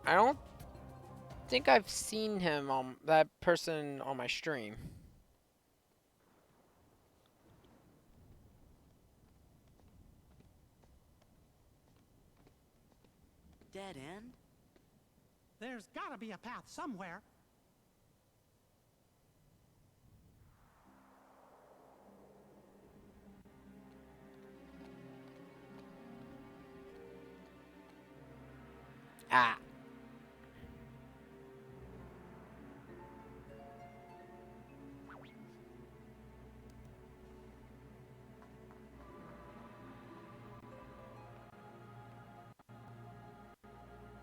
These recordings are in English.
I don't think I've seen him on that person on my stream. Dead end? There's gotta be a path somewhere. Ah.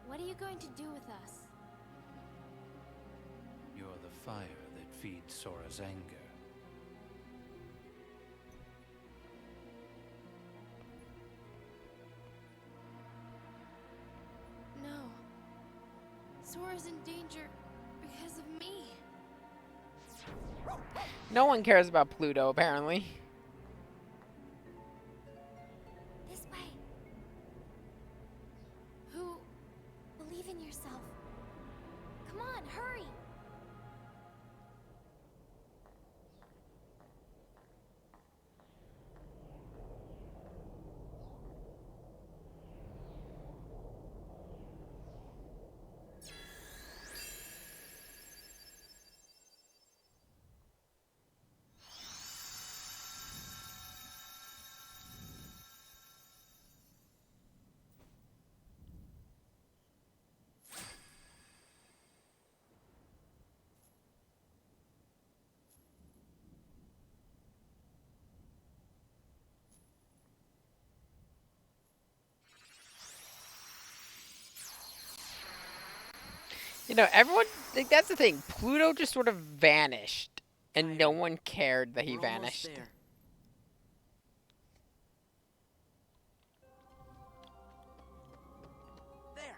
What are you going to do with us? You're the fire that feeds Sora's anger. No. Sora's in danger because of me. No one cares about Pluto, apparently. This way. Who? Believe in yourself. Come on, hurry! You know, everyone, like, that's the thing. Pluto just sort of vanished, and no one cared that he We're almost vanished. there. There.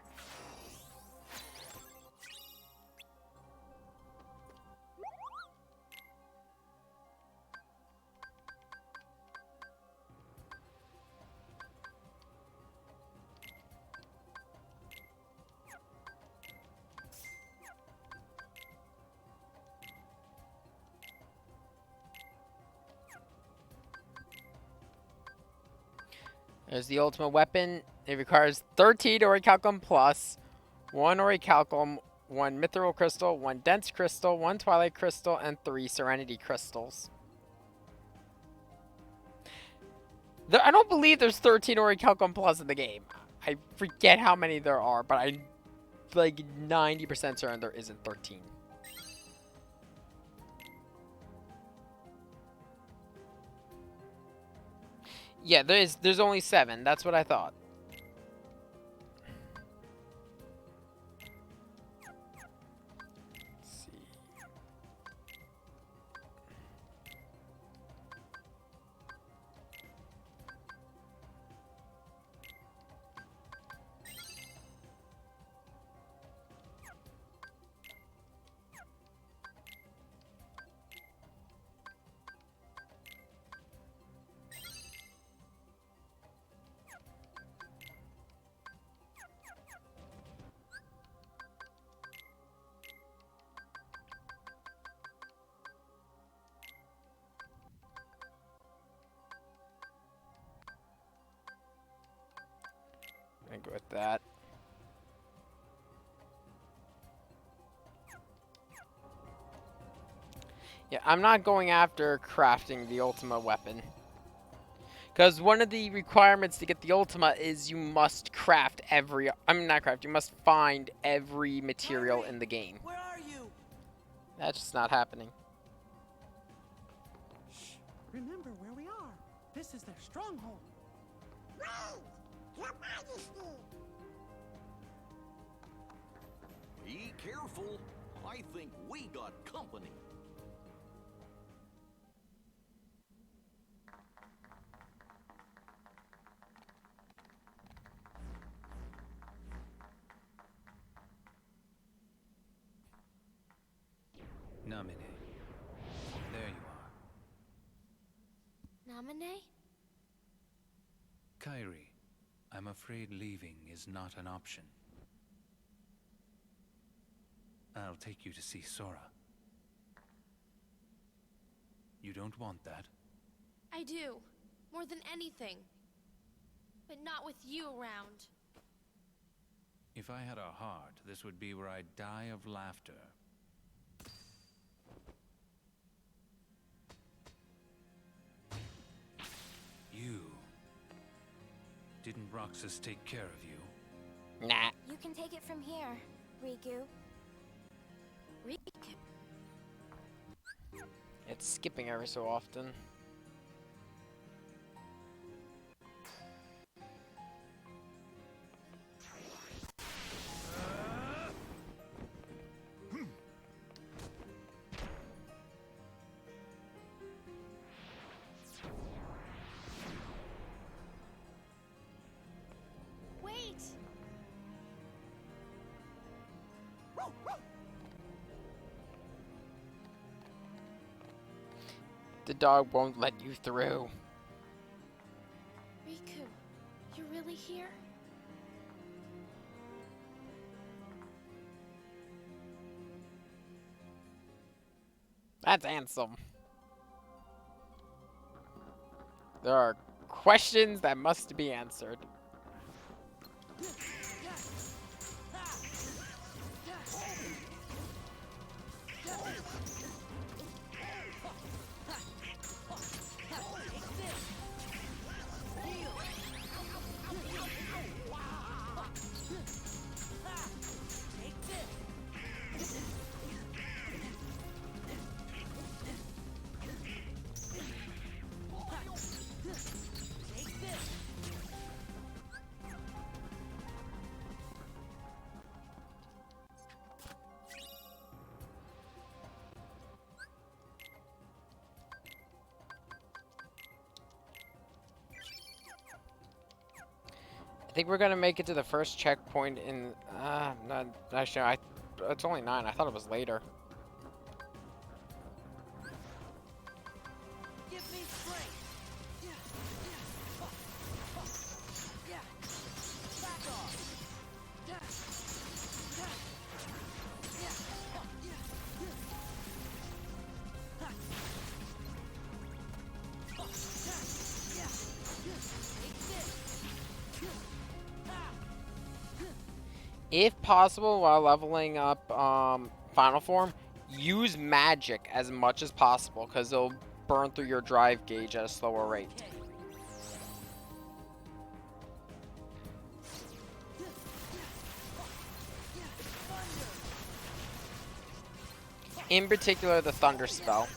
There's the ultimate weapon. It requires 13 Orichalcum plus, 1 Orichalcum, 1 Mithril Crystal, 1 Dense Crystal, 1 Twilight Crystal, and 3 Serenity Crystals. I don't believe there's 13 Orichalcum plus in the game. I forget how many there are, but I'm like 90% certain there isn't 13. Yeah, there's only 7. That's what I thought. Let's see. I'm go with that. Yeah, I'm not going after crafting the ultimate weapon. Because one of the requirements to get the ultima is you must craft every... I mean, not craft. You must find every material in the game. Where are you? That's just not happening. Shh. Remember where we are. This is their stronghold. Wait! Your Majesty! Be careful. I think we got company. Namine. There you are. Namine? Kairi, I'm afraid leaving is not an option. I'll take you to see Sora. You don't want that? I do. More than anything. But not with you around. If I had a heart, this would be where I'd die of laughter. You... Didn't Roxas take care of you? Nah. You can take it from here, Riku. Riku. It's skipping every so often. Wait! The dog won't let you through. Riku, you're really here? That's handsome. There are questions that must be answered. I think we're gonna make it to the first checkpoint in. Not actually. It's only 9. I thought it was later. Give me strength. Back off. If possible, while leveling up Final Form, use magic as much as possible, because it'll burn through your drive gauge at a slower rate. In particular, the Thunder spell.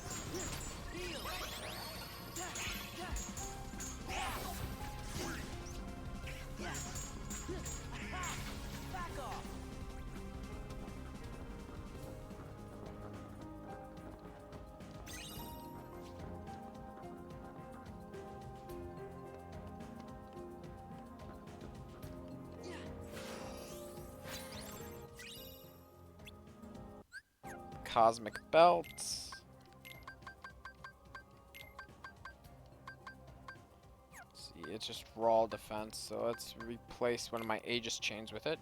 Cosmic Belt. See, it's just raw defense, so let's replace one of my Aegis chains with it.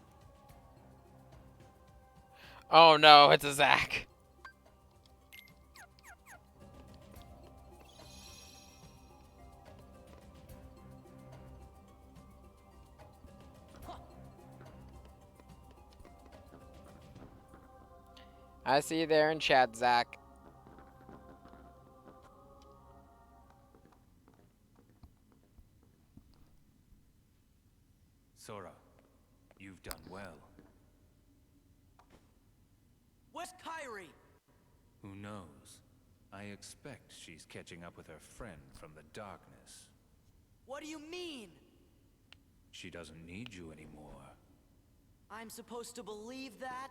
Oh no, it's a Zack. I see you there in chat, Zack. Sora, you've done well. Where's Kyrie? Who knows? I expect she's catching up with her friend from the darkness. What do you mean? She doesn't need you anymore. I'm supposed to believe that?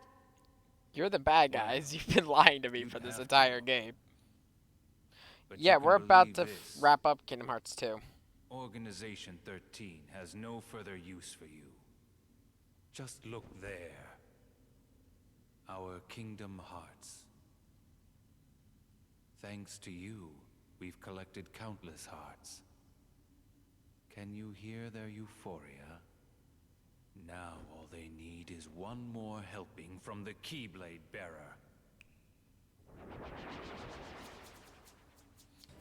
You're the bad guys. You've been lying to me You'd for this have entire to. game. But Yeah, you can we're about to believe this. wrap up Kingdom Hearts 2. Organization 13 has no further use for you. Just look there. Our Kingdom Hearts. Thanks to you, we've collected countless hearts. Can you hear their euphoria? Now all they need is one more helping from the Keyblade bearer.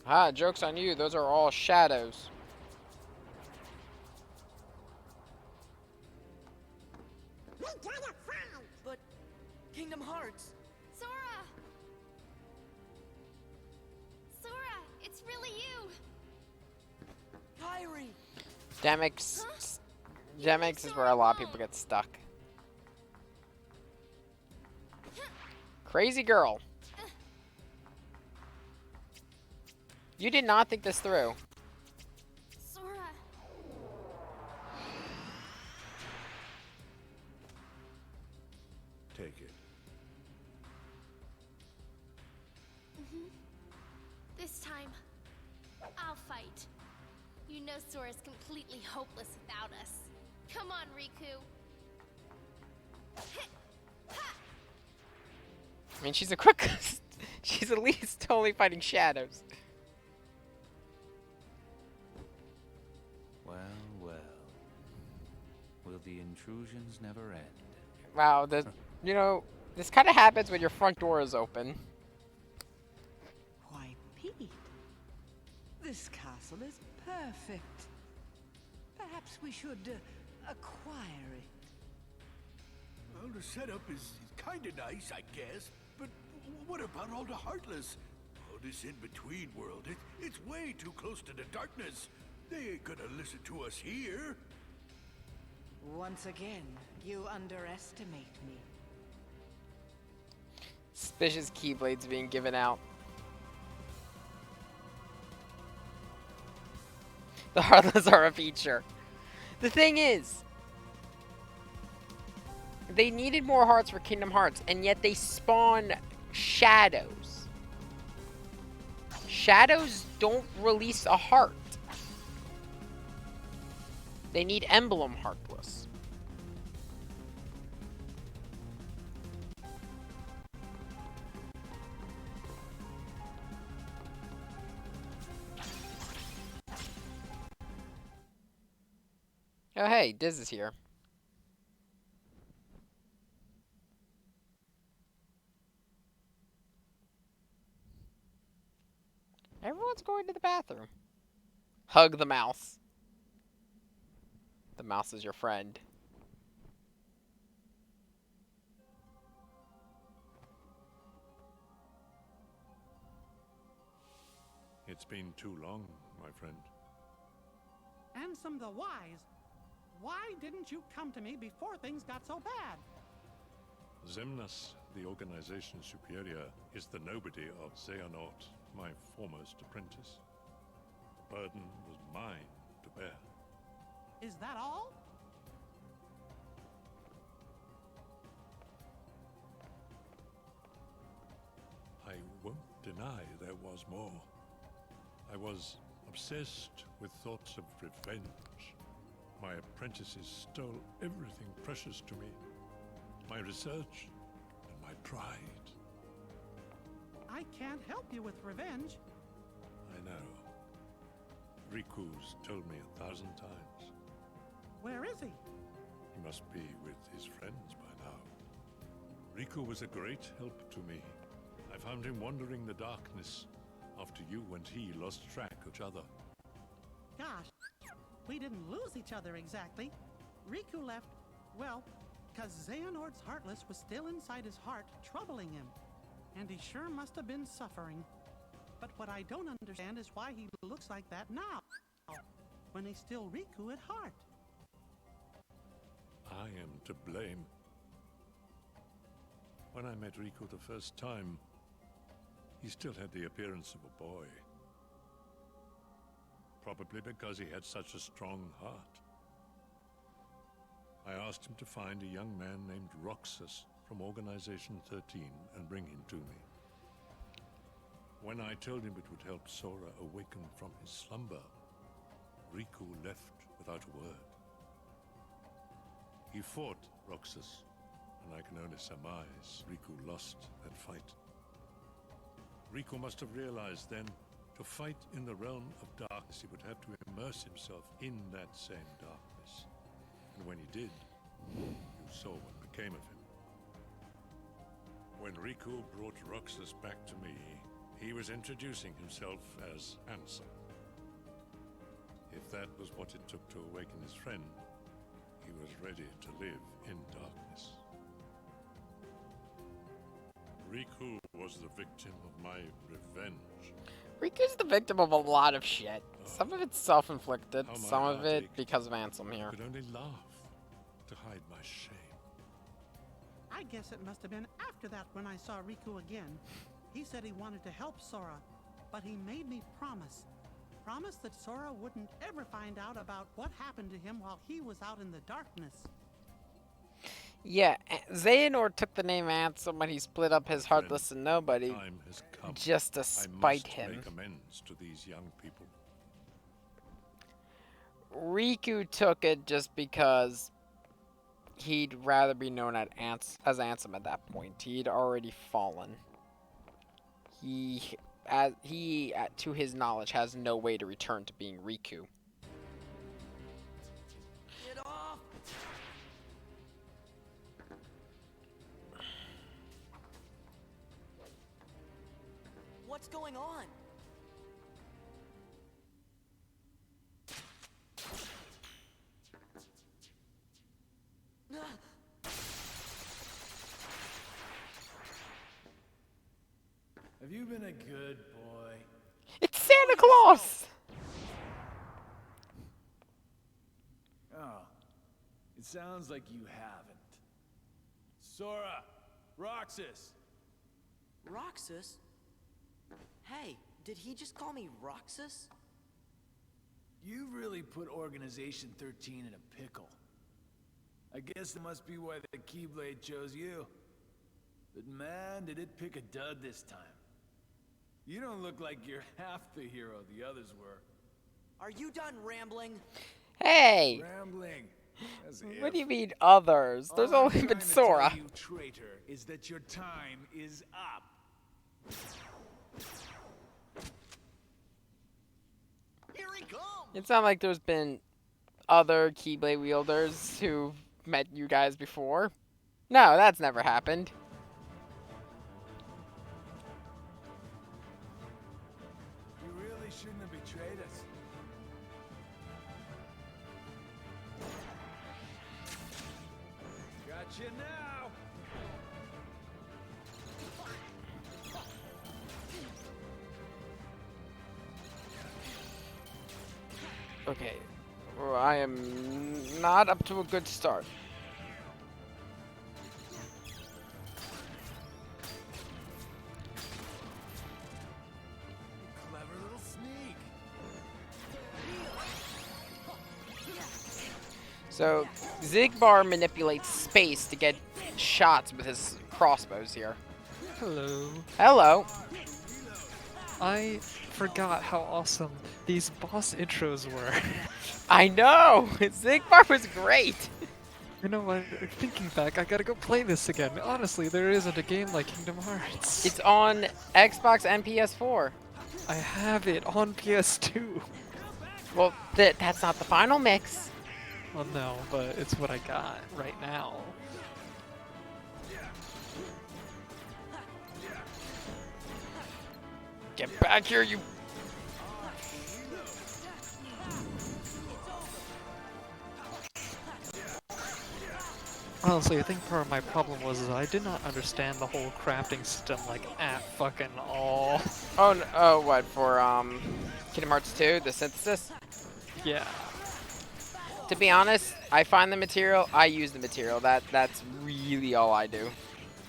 Ah, joke's on you. Those are all shadows. We gotta find. But Kingdom Hearts. Sora! Sora, it's really you! Kyrie. Demix. Huh? Demix is where a lot of people get stuck. Crazy girl. You did not think this through. Sora. Take it. This time, I'll fight. You know Sora's completely hopeless without us. Come on, Riku. I mean, she's a quick. She's at least only fighting shadows. Well, well. Will the intrusions never end? Wow, you know, this kind of happens when your front door is open. Why, Pete, this castle is perfect. Perhaps we should acquire it. Well, the setup is kinda nice, I guess. But what about all the Heartless? All this in-between world, it's way too close to the darkness. They ain't gonna listen to us here. Once again, you underestimate me. Suspicious keyblades being given out. The Heartless are a feature. The thing is, they needed more hearts for Kingdom Hearts, and yet they spawn shadows. Shadows don't release a heart. They need Emblem Heartless. Oh hey, Diz is here. Everyone's going to the bathroom. Hug the mouse. The mouse is your friend. It's been too long, my friend. Ansem the Wise, why didn't you come to me before things got so bad? Zemnas, the organization superior, is the nobody of Xehanort, my foremost apprentice. The burden was mine to bear. Is that all? I won't deny there was more. I was obsessed with thoughts of revenge. My apprentices stole everything precious to me. My research and my pride. I can't help you with revenge. I know. Riku's told me 1,000 times. Where is he? He must be with his friends by now. Riku was a great help to me. I found him wandering the darkness after you and he lost track of each other. Gosh, we didn't lose each other exactly. Riku left, well, because Xehanort's Heartless was still inside his heart, troubling him. And he sure must have been suffering. But what I don't understand is why he looks like that now, when he's still Riku at heart. I am to blame. When I met Riku the first time, he still had the appearance of a boy. Probably because he had such a strong heart. I asked him to find a young man named Roxas from Organization 13 and bring him to me. When I told him it would help Sora awaken from his slumber, Riku left without a word. He fought Roxas, and I can only surmise Riku lost that fight. Riku must have realized then, to fight in the realm of darkness, he would have to immerse himself in that same darkness. And when he did, you saw what became of him. When Riku brought Roxas back to me, he was introducing himself as Ansem. If that was what it took to awaken his friend, he was ready to live in darkness. Riku was the victim of my revenge. Riku's the victim of a lot of shit. Some of it's self-inflicted, How my some of heart it ached. because of Ansem I here. could only laugh to hide my shame. I guess it must have been after that when I saw Riku again. He said he wanted to help Sora, but he made me promise. Promise that Sora wouldn't ever find out about what happened to him while he was out in the darkness. Yeah, Xehanort took the name Ansem when he split up his Heartless and Nobody Time has come. just to I spite must him. make amends to these young people. Riku took it just because he'd rather be known as Ansem at that point. He'd already fallen. To his knowledge, has no way to return to being Riku. Get off! What's going on? Have you been a good boy? It's Santa Claus! Oh, it sounds like you haven't. Sora! Roxas! Roxas? Hey, did he just call me Roxas? You really put Organization 13 in a pickle. I guess that must be why the Keyblade chose you. But man, did it pick a dud this time. You don't look like you're half the hero the others were. Are you done rambling? Hey! Rambling. As What do you if. mean others? There's All I'm only been trying to Sora. tell you, traitor, is that your time is up. Here he comes! It's not like there's been other Keyblade wielders who've met you guys before. No, that's never happened. You really shouldn't have betrayed us. Gotcha now! Okay. Well, I am not up to a good start. Clever little sneak. So, Zigbar manipulates space to get shots with his crossbows here. Hello. Hello. I forgot how awesome these boss intros were. I know! Zigbar was great! You know what? Thinking back, I gotta go play this again. Honestly, there isn't a game like Kingdom Hearts. It's on Xbox and PS4. I have it on PS2. Well, that's not the final mix. Well, no, but it's what I got right now. Get back here, you... Honestly, I think part of my problem was is I did not understand the whole crafting system, like, at fucking all. Oh, oh, what, for, Kingdom Hearts 2, the synthesis? Yeah. To be honest, I find the material, I use the material. That's really all I do.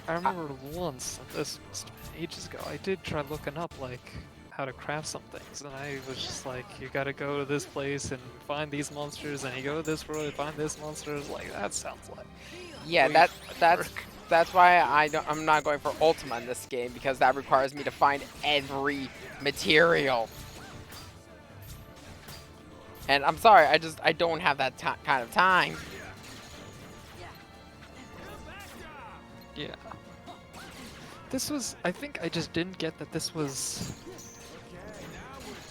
I remember once, this was ages ago, I did try looking up, like, how to craft some things, and I was just like, you gotta go to this place and find these monsters, and you go to this world and find this monster. Like, that sounds like... Yeah, that's why I'm not going for Ultima in this game, because that requires me to find every material. And I'm sorry, I don't have that kind of time. Yeah. This was, I think I just didn't get that this was...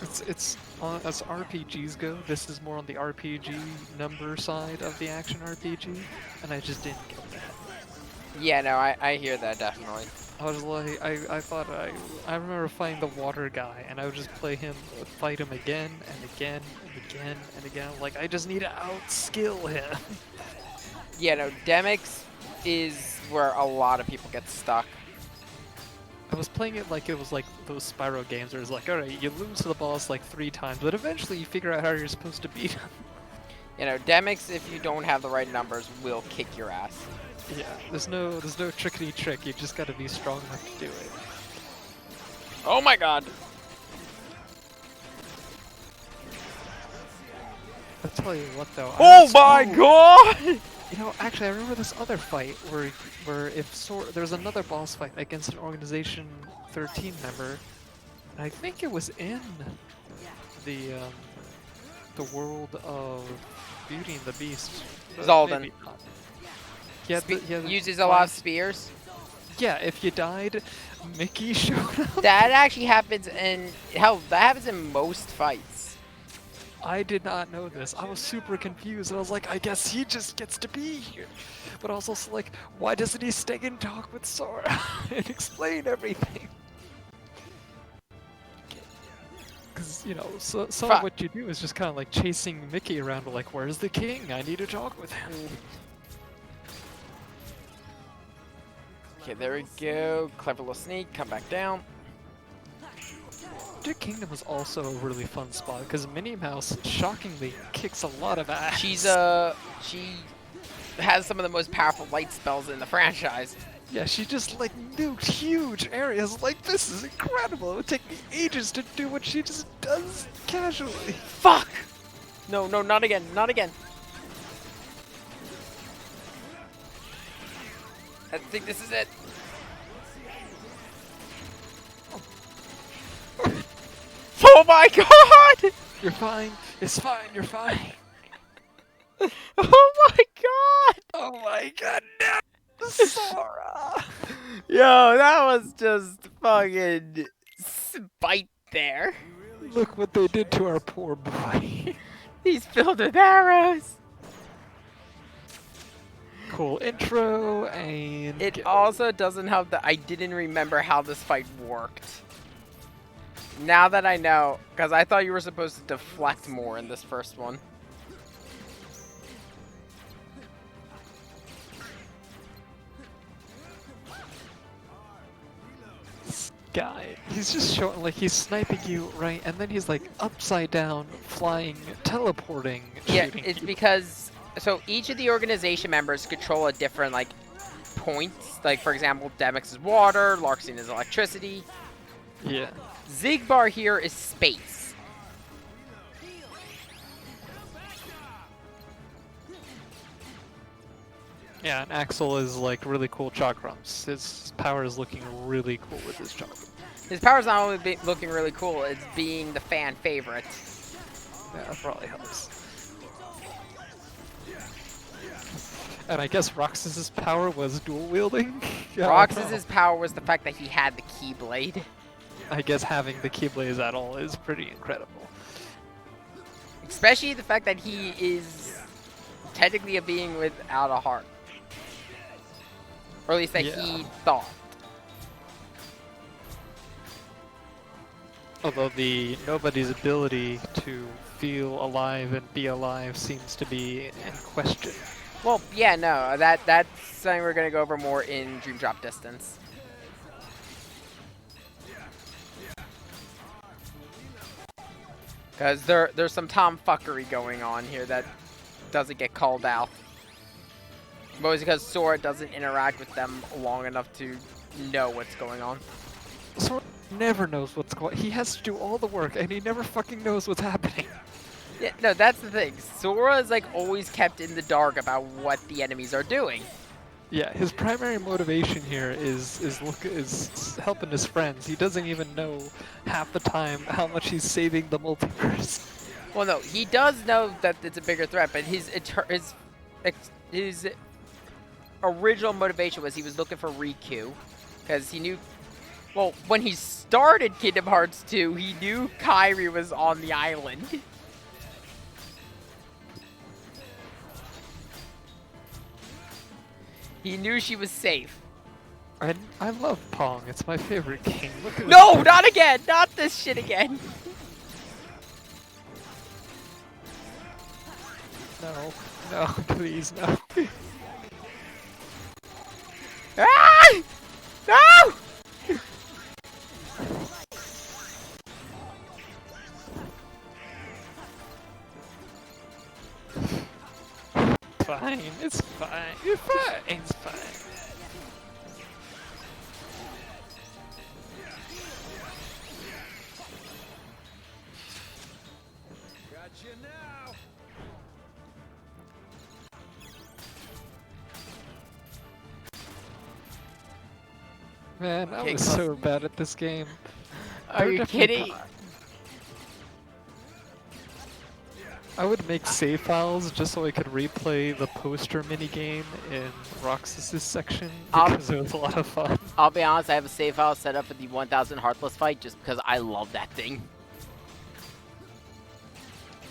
It's as RPGs go, this is more on the RPG number side of the action RPG, and I just didn't get Yeah, no, I hear that definitely. I was like, I remember fighting the water guy, and I would just play him, fight him again and again and again and again. Like, I just need to outskill him. Yeah, no, Demix is where a lot of people get stuck. I was playing it like it was like those Spyro games where it's like, alright, you lose to the boss like 3 times, but eventually you figure out how you're supposed to beat him. You know, Demix, if you don't have the right numbers, will kick your ass. Yeah, there's no trickety trick, you just gotta be strong enough to do it. Oh my god! I'll tell you what though. Oh my god! You know, actually, I remember this other fight where if there's another boss fight against an Organization 13 member, and I think it was in the world of Beauty and the Beast. Zoldan. Yeah, uses a lot of spears. Yeah, if you died, Mickey showed up. That actually happens in hell. That happens in most fights. I did not know this. I was super confused. I was like, I guess he just gets to be here. But I was also like, why doesn't he stay and talk with Sora and explain everything? Because, you know, so what you do is just kind of like chasing Mickey around, like, where's the king? I need to talk with him. Okay, there we go. Clever little sneak. Come back down. Magic Kingdom was also a really fun spot because Minnie Mouse shockingly kicks a lot of ass. She has some of the most powerful light spells in the franchise. Yeah, she just like nuked huge areas. Like, this is incredible. It would take me ages to do what she just does casually. Fuck! No, no, not again, not again. I think this is it. Oh my god! You're fine. It's fine. You're fine. Oh my god! Oh my god, no! Sora! Yo, that was just fucking spite there. Look what they did to our poor boy. He's filled with arrows. Cool intro, and it also doesn't help that I didn't remember how this fight worked. Now that I know, because I thought you were supposed to deflect more in this first one. This guy, he's just showing, like, he's sniping you, right? And then he's like upside down, flying, teleporting, shooting. Yeah, it's because, so each of the organization members control a different, like, points. Like, for example, Demix is water, Larxene is electricity. Yeah. Zigbar here is space. Yeah, and Axel is like really cool chakrams. His power is looking really cool with his chakram. His power's not only looking really cool, it's being the fan favorite. Yeah, that probably helps. And I guess Roxas's power was dual wielding? Yeah, Roxas's power was the fact that he had the Keyblade. I guess having the Keyblades at all is pretty incredible. Especially the fact that he is technically a being without a heart. Or at least that he thought. Although nobody's ability to feel alive and be alive seems to be in question. Well, yeah, no, that's something we're gonna go over more in Dream Drop Distance. Because there's some tomfuckery going on here that doesn't get called out. Mostly because Sora doesn't interact with them long enough to know what's going on. Sora never knows what's going on. He has to do all the work, and he never fucking knows what's happening. Yeah, no, that's the thing. Sora is like always kept in the dark about what the enemies are doing. Yeah, his primary motivation here is helping his friends. He doesn't even know half the time how much he's saving the multiverse. Well, no, he does know that it's a bigger threat, but his original motivation was he was looking for Riku, because he knew. Well, when he started Kingdom Hearts 2, he knew Kairi was on the island. He knew she was safe. I love Pong. It's my favorite game. Look at No, not again! Not this shit again! No, no, please, no. Ah! No! Fine, it's fine. It's fine. It's fine. Gotcha now. Man, I Okay, was so bad at this game. Are you kidding? I would make save files just so I could replay the poster minigame in Roxas's section because it was a lot of fun. I'll be honest, I have a save file set up for the 1000 Heartless fight just because I love that thing.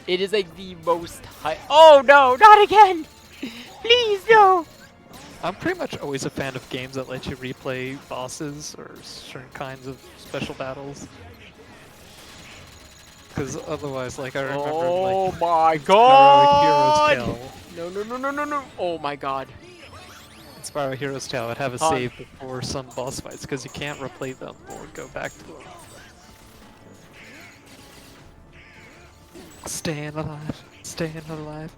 It is like the most high. Oh no, not again! Please, no! I'm pretty much always a fan of games that let you replay bosses or certain kinds of special battles. Because otherwise, like, I remember, oh like, my god! Spyro Heroes Tale. No, no, no, no, no, no! Oh my god. In Spyro Heroes Tale, I'd have a save before some boss fights because you can't replay them or go back to them. Staying alive, staying alive.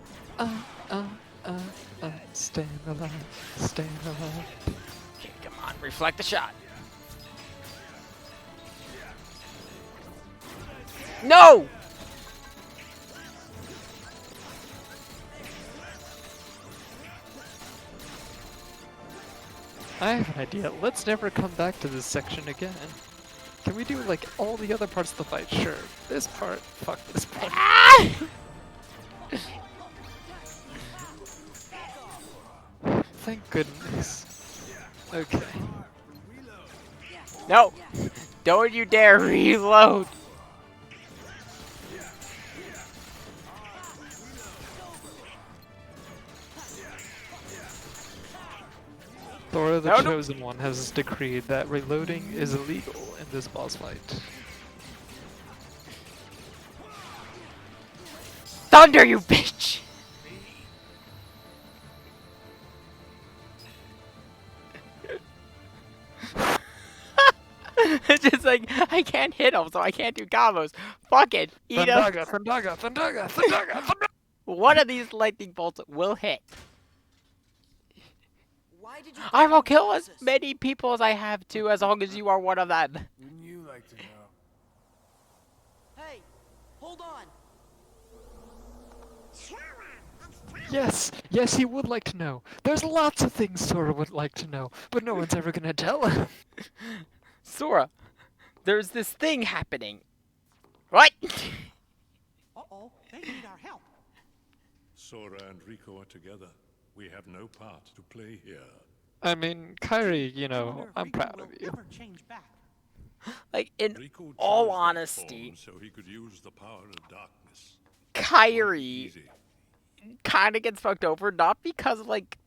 Staying alive, staying alive. Okay, come on, reflect the shot. No! I have an idea. Let's never come back to this section again. Can we do, like, all the other parts of the fight? Sure. This part, fuck this part. Ah! Thank goodness. Okay. No! Don't you dare reload! Thor the No, no. Chosen One has decreed that reloading is illegal in this boss fight. Thunder, you bitch! It's just like, I can't hit him, so I can't do combos. Fuck it. Eat him. Thundaga. One of these lightning bolts will hit. Why did you I will kill as many people as I have to, as long as you are one of them. Wouldn't you like to know? Hey, hold on. Yes, yes, he would like to know. There's lots of things Sora would like to know, but no one's ever gonna tell him. Sora, there's this thing happening. What? Uh-oh, they need our help. Sora and Rico are together. We have no part to play here. I mean, Kairi, you I know, wonder if I'm Riku proud will of you. ever change back. Like, in Rico all chose that honesty, form so he could use the power of darkness. Kairi Easy. kind of gets fucked over, not because of, like,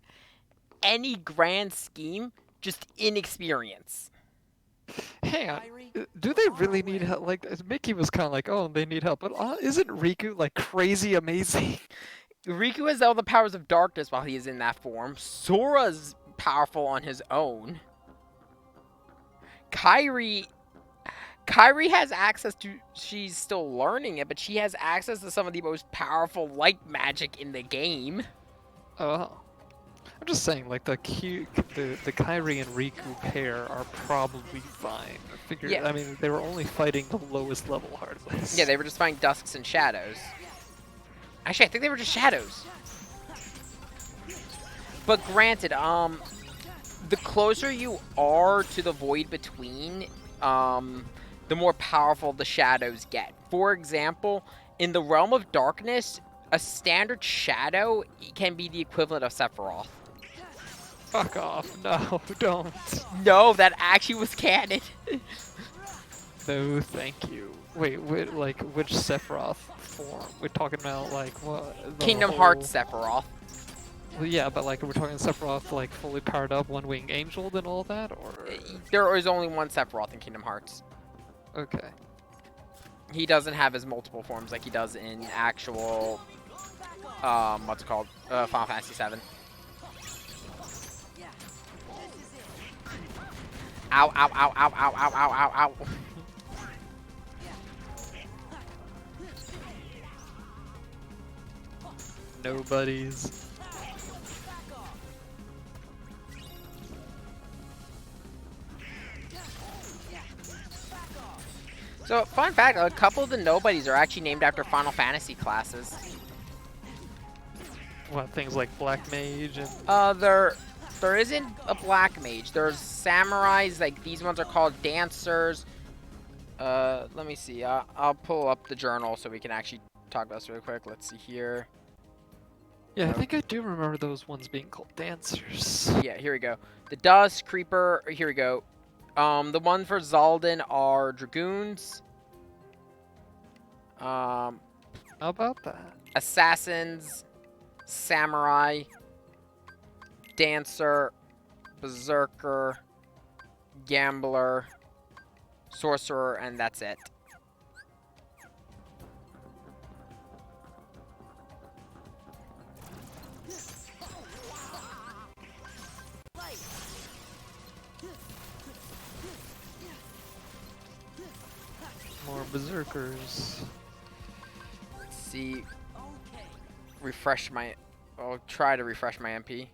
any grand scheme, just inexperience. Hang on, do they really need help? Like, Mickey was kind of like, oh, they need help, but isn't Riku, like, crazy amazing? Riku has all the powers of darkness while he is in that form. Sora's powerful on his own. Kairi has access to, she's still learning it, but she has access to some of the most powerful light magic in the game. Oh. I'm just saying, like, the Kairi and Riku pair are probably fine. Yeah. I mean, they were only fighting the lowest level Heartless. Yeah, they were just fighting Dusks and Shadows. Actually, I think they were just Shadows. But granted, the closer you are to the void between, the more powerful the Shadows get. For example, in the Realm of Darkness, a standard Shadow can be the equivalent of Sephiroth. Fuck off. No, don't. No, that actually was canon. No, thank you. Wait, like, which Sephiroth form? We're talking about, like, what? Kingdom Hearts Sephiroth. Well, yeah, but like, we're talking Sephiroth, like, fully powered up, one-wing angel and all that, or? There is only one Sephiroth in Kingdom Hearts. Okay. He doesn't have his multiple forms like he does in actual, what's it called? Final Fantasy VII. Ow, ow, ow, ow, ow, ow, ow, ow, ow. Nobody's. So, fun fact, a couple of the nobodies are actually named after Final Fantasy classes. What, things like Black Mage and... There isn't a Black Mage. There's samurais, like these ones are called dancers. Let me see. I'll pull up the journal so we can actually talk about this really quick. Let's see here. Yeah, I think I do remember those ones being called dancers. Yeah, here we go. The Dust Creeper, here we go. The one for Zaldin are Dragoons. How about that? Assassins, Samurai, Dancer, Berserker, Gambler, Sorcerer, and that's it. More berserkers. Let's see. Refresh my... I'll try to refresh my MP.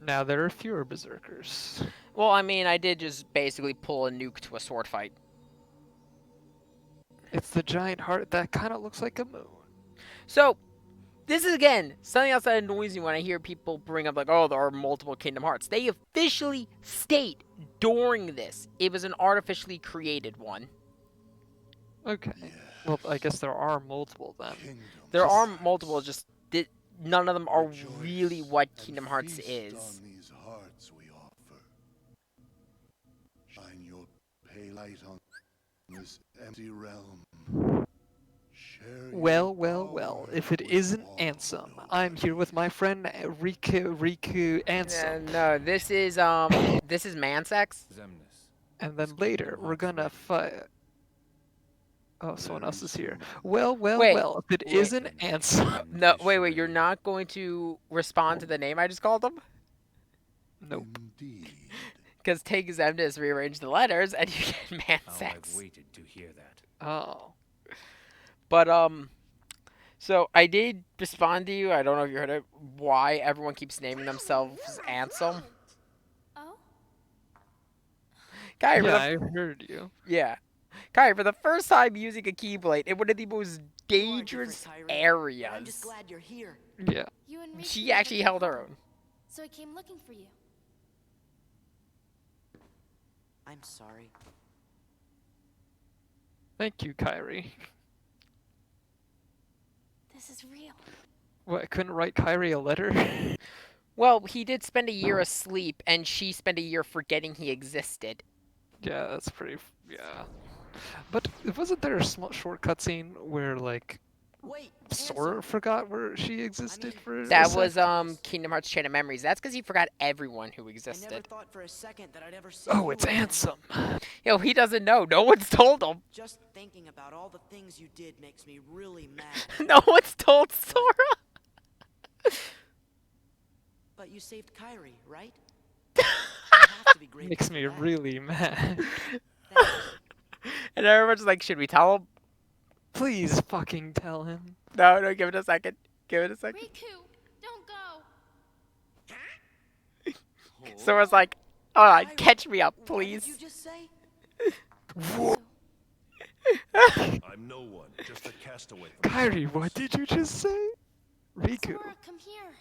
Now there are fewer berserkers. Well, I mean, I did just basically pull a nuke to a sword fight. It's the giant heart that kind of looks like a moon. So, this is, again, something else that annoys me when I hear people bring up, like, oh, there are multiple Kingdom Hearts. They officially state during this it was an artificially created one. Okay. Well, I guess there are multiple then. There are multiple, just none of them are really what Kingdom Hearts is. On these hearts we offer. Shine your pale light on this empty realm. Well, if it isn't Ansem, I'm here with my friend Riku Ansem. No, this is Mansex. And then later, we're gonna fight... Oh, someone else is here. Well, Wait, if it isn't Ansem... No, wait, you're not going to respond to the name I just called him? Nope. Because take Zemnis rearrange the letters and you get Mansex. I've waited to hear that. Oh. But, so I did respond to you. I don't know if you heard it. Why everyone keeps naming themselves Ansem. Oh? Guy, yeah, I heard you. Yeah. Kai, for the first time using a Keyblade in one of the most dangerous areas. I'm just glad you're here. Yeah. You and Riku She actually held her own. So I came looking for you. I'm sorry. Thank you, Kairi. This is real. What, I couldn't write Kairi a letter? Well, he did spend a year asleep, and she spent a year forgetting he existed. Yeah, that's pretty... yeah. But wasn't there a small short cutscene where, like, Sora forgot where she existed for a That second? was Kingdom Hearts Chain of Memories. That's because he forgot everyone who I never existed. thought for a second that I'd ever see Oh, you it's again. Ansem. Yo, he doesn't know. No one's told him. Just thinking about all the things you did makes me really mad. No one's told Sora. But you saved Kairi, right? Makes me really mad. And everyone's like, should we tell him? Please fucking tell him. No, give it a second. Give it a second. Riku, don't go. Sora's like, hold on, catch me up, please. What did you just say? I'm no one, just a castaway. Kairi, what did you just say? Riku. Sora, come here.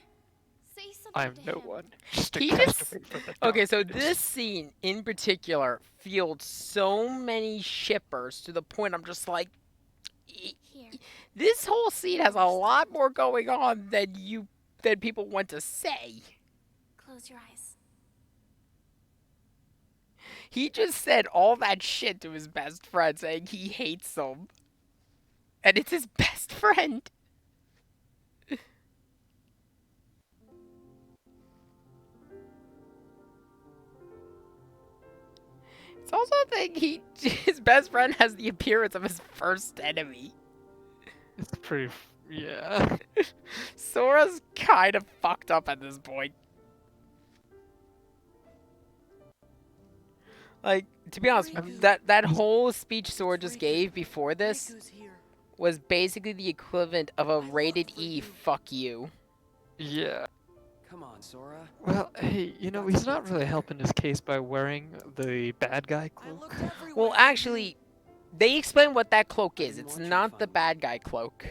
Say something I'm to no him. one. Just a He just... castaway from the Okay, so darkness. this scene in particular fueled so many shippers to the point I'm just like, this whole scene has a lot more going on than people want to say. Close your eyes. He just said all that shit to his best friend, saying he hates him. And it's his best friend. also a thing his best friend has the appearance of his first enemy. It's pretty. Yeah. Sora's kind of fucked up at this point. Like, to be honest, that whole speech Sora just gave before this was basically the equivalent of a rated E fuck you. Yeah. Come on, Sora. Well, hey, you know, he's not really helping his case by wearing the bad guy cloak. Well, actually, they explain what that cloak is. It's not the bad guy cloak.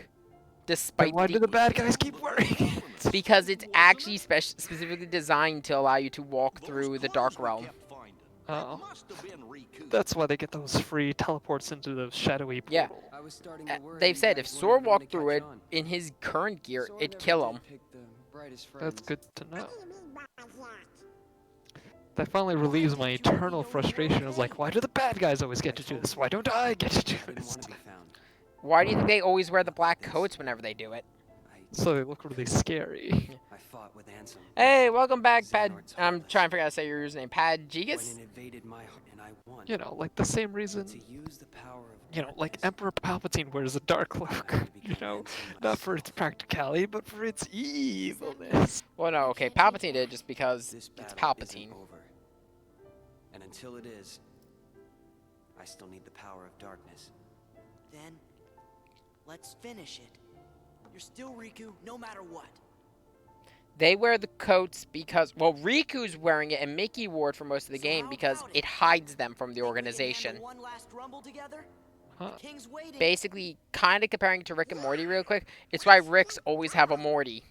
Despite then why do the bad guys keep wearing it? Because it's actually specifically designed to allow you to walk through the Dark Realm. Oh. That's why they get those free teleports into the shadowy portal. Yeah. They've said if Sora walked through it in his current gear, it'd kill him. That's good to know. That finally relieves my eternal frustration. I was like, why do the bad guys always get to do this? Why don't I get to do this? Why do you think they always wear the black coats whenever they do it? So they look really scary. I fought with Ansem. Hey, welcome back, Pad. I'm trying to figure out how to say your username. Padgigas? You know, like the same reason. You know, like Emperor Palpatine wears a dark cloak. You know, not for its practicality, but for its evilness. Well, no, okay, Palpatine did just because it's Palpatine. And until it is, I still need the power of darkness. Then, let's finish it. You're still Riku, no matter what. They wear the coats because, well, Riku's wearing it and Mickey wore it for most of the game because it hides them from the organization. One last rumble together? Huh. The King's waiting. Basically, kind of comparing it to Rick and Morty real quick, it's why Ricks always have a Morty.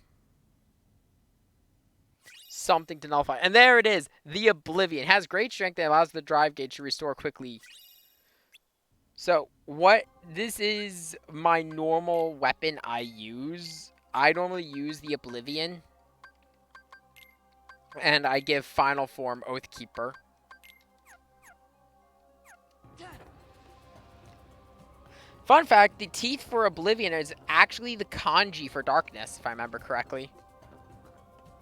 Something to nullify. And there it is, the Oblivion. It has great strength and allows the drive gauge to restore quickly. So, this is my normal weapon I use. I normally use the Oblivion. And I give Final Form Oathkeeper. Fun fact, the teeth for Oblivion is actually the kanji for darkness, if I remember correctly.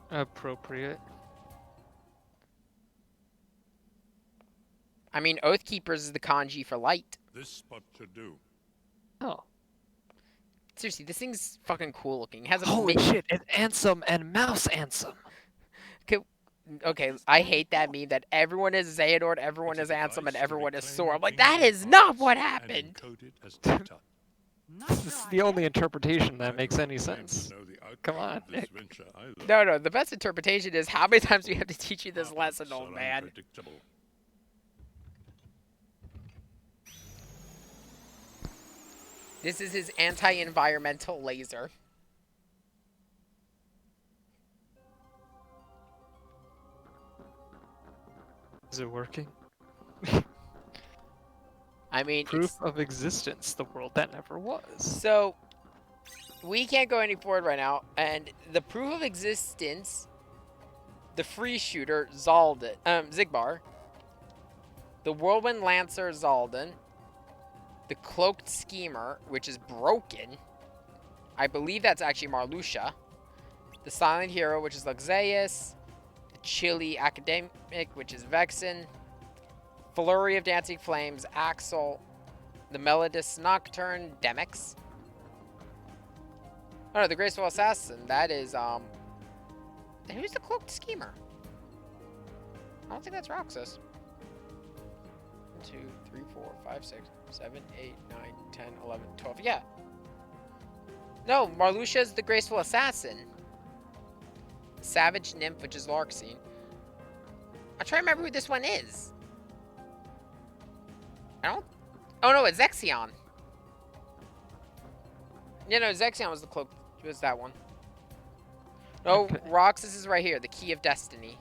Appropriate. I mean, Oathkeepers is the kanji for light. This spot should do. Oh. Seriously, this thing's fucking cool looking. It has a Holy shit, it's Ansem and Mouse Ansem. Okay, I hate that meme that everyone is Xehanort, everyone is Ansem, and everyone is Sora. I'm like, that is not what happened! This is the only interpretation that makes any sense. Come on, Nick. No, the best interpretation is how many times do we have to teach you this lesson, old man? This is his anti-environmental laser. Is it working? I mean, proof of existence, the world that never was. So, we can't go any forward right now, and the proof of existence, the free shooter, Zigbar, the Whirlwind Lancer, Zaldin, the Cloaked Schemer, which is broken, I believe that's actually Marluxia, the Silent Hero, which is Luxeus, the Chilly Academic, which is Vexen, Flurry of Dancing Flames, Axel, the Melodist Nocturne, Demix. Oh no, the Graceful Assassin, that is, who's the Cloaked Schemer? I don't think that's Roxas. 1, 2, 3, 4, 5, 6, 7, 8, 9, 10, 11, 12, yeah. No, Marluxia's the Graceful Assassin. Savage Nymph, which is Larxene. I'm trying to remember who this one is. Oh no, it's Zexion. Yeah, no, Zexion was the cloak. It was that one. No, okay. Roxas is right here, the Key of Destiny.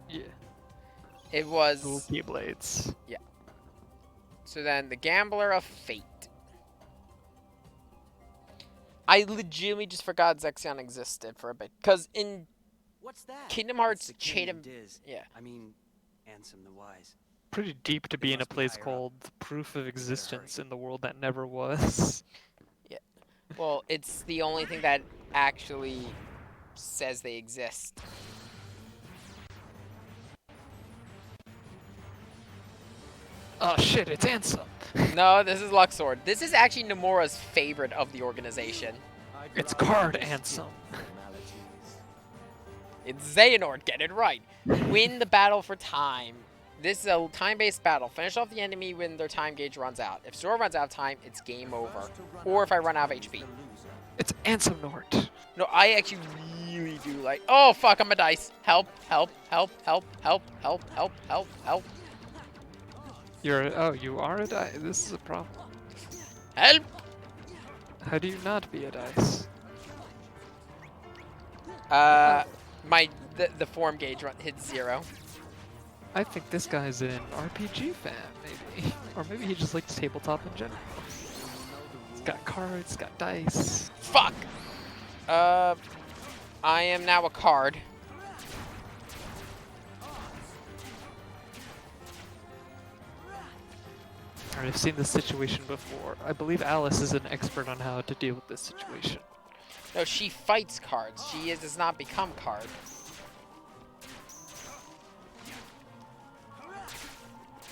Yeah. It was... Cool Keyblades. Yeah. So then, the Gambler of Fate. I legitimately just forgot Zexion existed for a bit. Because in Kingdom Hearts Chain of... Yeah. I mean, Ansem the Wise. Pretty deep to be in a place called Proof of Existence in the world that never was. Yeah. Well, it's the only thing that actually says they exist. . Oh shit, it's Ansem. No, this is Luxord. This is actually Nomura's favorite of the organization. It's Card Ansem. It's Xehanort, get it right. Win the battle for time. This is a time-based battle. Finish off the enemy when their time gauge runs out. If Sora runs out of time, it's game over. Or if I run out of HP. It's Ansem Nort. No, I actually really do like... Oh, fuck, I'm a dice. Help, help, help, help, help, help, help, help, help. Oh, you are a dice? This is a problem. Help! How do you not be a dice? The form gauge hits 0. I think this guy's an RPG fan, maybe. Or maybe he just likes tabletop in general. He's got cards, got dice. Fuck! I am now a card. I've seen this situation before. I believe Alice is an expert on how to deal with this situation. No, she fights cards. She does not become card.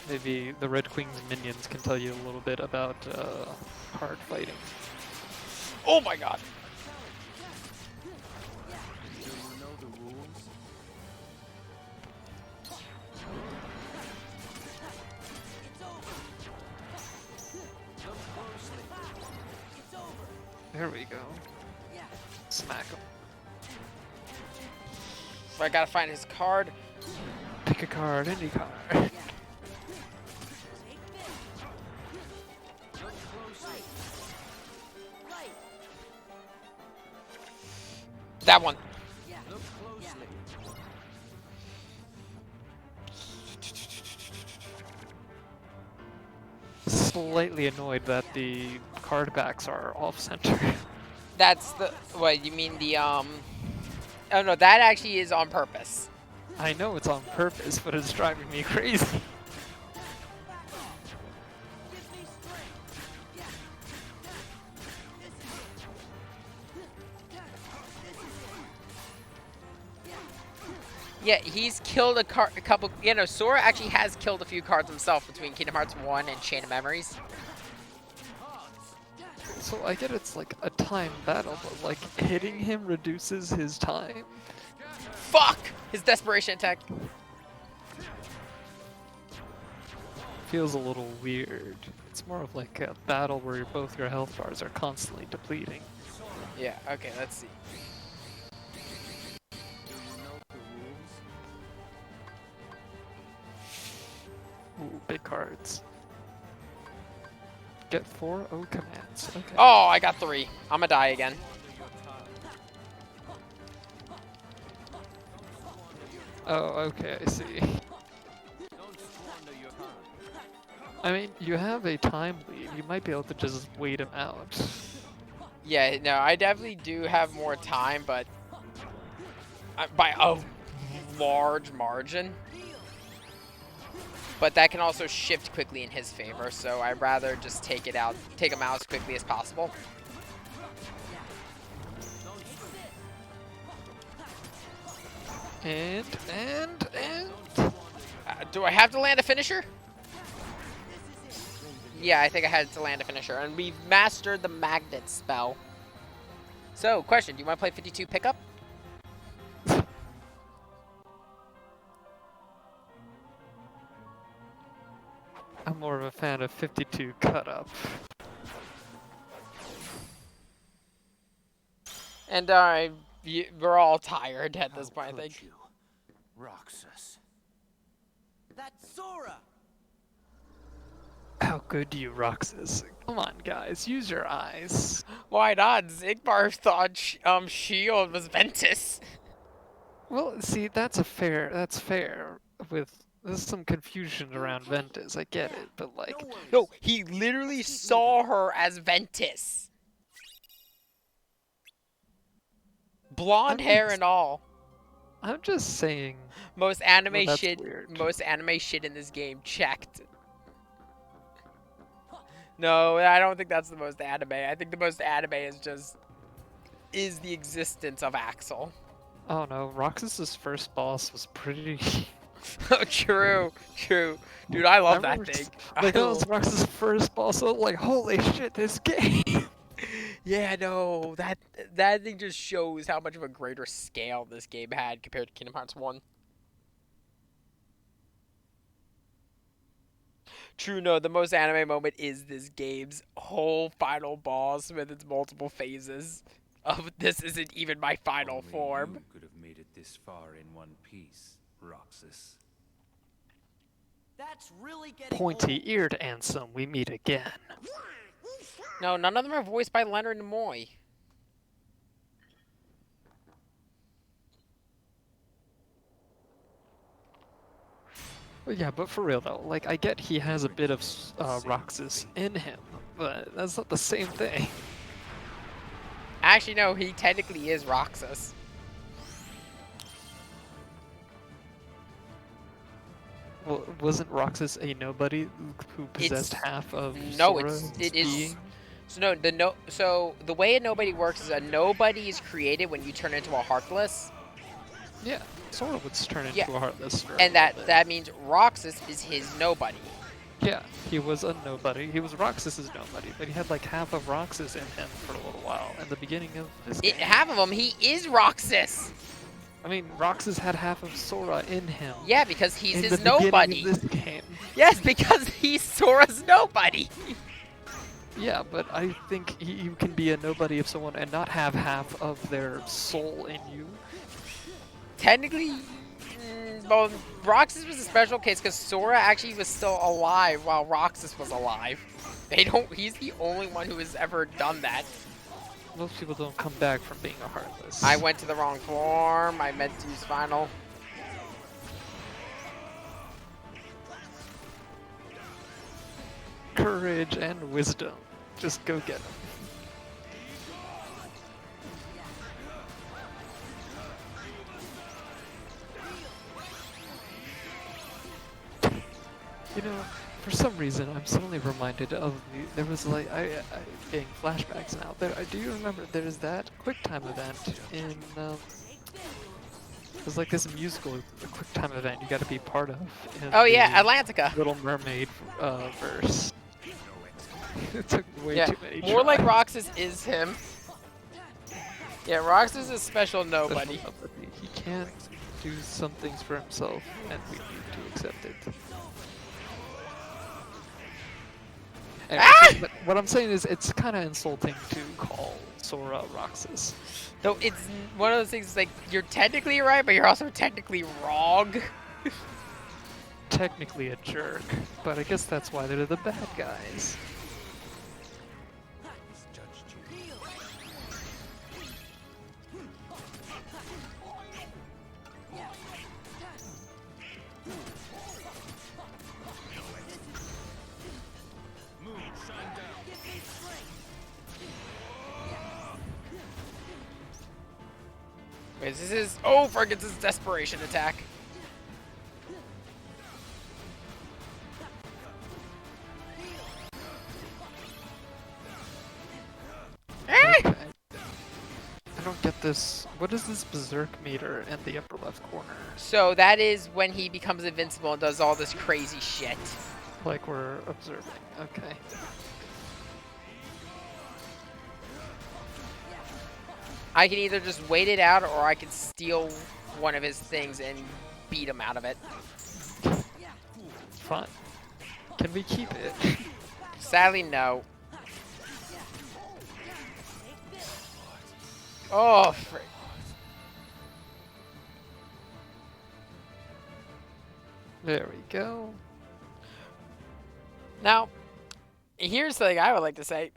Maybe the Red Queen's minions can tell you a little bit about card fighting. Oh my god! There we go. Smack him. I gotta find his card. Pick a card, any card. That one. Slightly annoyed that the card backs are off center. That's the... What, you mean the, Oh no, that actually is on purpose. I know it's on purpose, but it's driving me crazy. Yeah, he's killed a couple... You know, Sora actually has killed a few cards himself between Kingdom Hearts 1 and Chain of Memories. So I get it's like a time battle, but like hitting him reduces his time. Fuck! His desperation attack. Feels a little weird. It's more of like a battle where both your health bars are constantly depleting. Yeah, okay, let's see. Ooh, big cards. Get 4 O commands. Okay. Oh, I got 3. I'm gonna die again. Oh, okay, I see. I mean, you have a time lead. You might be able to just wait him out. Yeah, no, I definitely do have more time, but by a large margin. But that can also shift quickly in his favor, so I'd rather just take him out as quickly as possible. And... do I have to land a finisher? Yeah, I think I had to land a finisher, and we've mastered the magnet spell. So, question, do you want to play 52 pickup? I'm more of a fan of 52 cut up. And we're all tired at this point, I think. Roxas. That's Sora! How good do you, Roxas? Come on, guys, use your eyes. Why not? Zigbar thought Shield was Ventus. Well, see, that's fair. There's some confusion around Ventus, I get it, but like... No, he literally saw her as Ventus. Blonde hair and all. I'm just saying... Most anime well, shit. weird. Most anime shit in this game checked. No, I don't think that's the most anime. I think the most anime is the existence of Axel. Oh no, Roxas's first boss was pretty True, true. Dude, I love that remember thing. like that was Rox's first boss. So like, holy shit, this game. Yeah, no, that thing just shows how much of a greater scale this game had compared to Kingdom Hearts 1. True, no, the most anime moment is this game's whole final boss with its multiple phases of this isn't even my final Only form. you could have made it this far in one piece, Roxas. That's really getting Pointy-eared Ansem, we meet again. No, none of them are voiced by Leonard Nimoy. Yeah, but for real though, like I get he has a bit of Roxas in him, but that's not the same thing. Actually, no, he technically is Roxas. Well, wasn't Roxas a nobody who possessed half of No, Sora's it is. being? So the way a nobody works is a nobody is created when you turn into a Heartless. Yeah, Sora would turn into a Heartless. And that means Roxas is his nobody. Yeah, he was a nobody. He was Roxas's nobody, but he had like half of Roxas in him for a little while in the beginning of this game. Half of him, he is Roxas. I mean, Roxas had half of Sora in him. Yeah, because he's his the nobody. Of this game. Yes, because he's Sora's nobody. Yeah, but I think you can be a nobody of someone and not have half of their soul in you. Technically, well, Roxas was a special case because Sora actually was still alive while Roxas was alive. He's the only one who has ever done that. Most people don't come back from being a Heartless. I went to the wrong form. I meant to use Final. Courage and wisdom. Just go get them. You know, for some reason, I'm suddenly reminded of there was like, I getting flashbacks now. Do you remember there's that QuickTime event in, it was like this musical QuickTime event you got to be part of. Oh yeah, Atlantica. Little Mermaid verse. It took way too many more tries. like Roxas is him. Yeah, Roxas is a special nobody. He can't do some things for himself, and we need to accept it. Anyway, but what I'm saying is, it's kind of insulting to call Sora Roxas. Though it's one of those things, like, you're technically right, but you're also technically wrong. Technically a jerk, but I guess that's why they're the bad guys. Wait, this is... Oh, Ferg gets his desperation attack. Okay. I don't get this. What is this berserk meter in the upper left corner? So that is when he becomes invincible and does all this crazy shit. Like we're observing. Okay. I can either just wait it out or I can steal one of his things and beat him out of it. Fine. Can we keep it? Sadly, no. Oh, frick. There we go. Now, here's something I would like to say.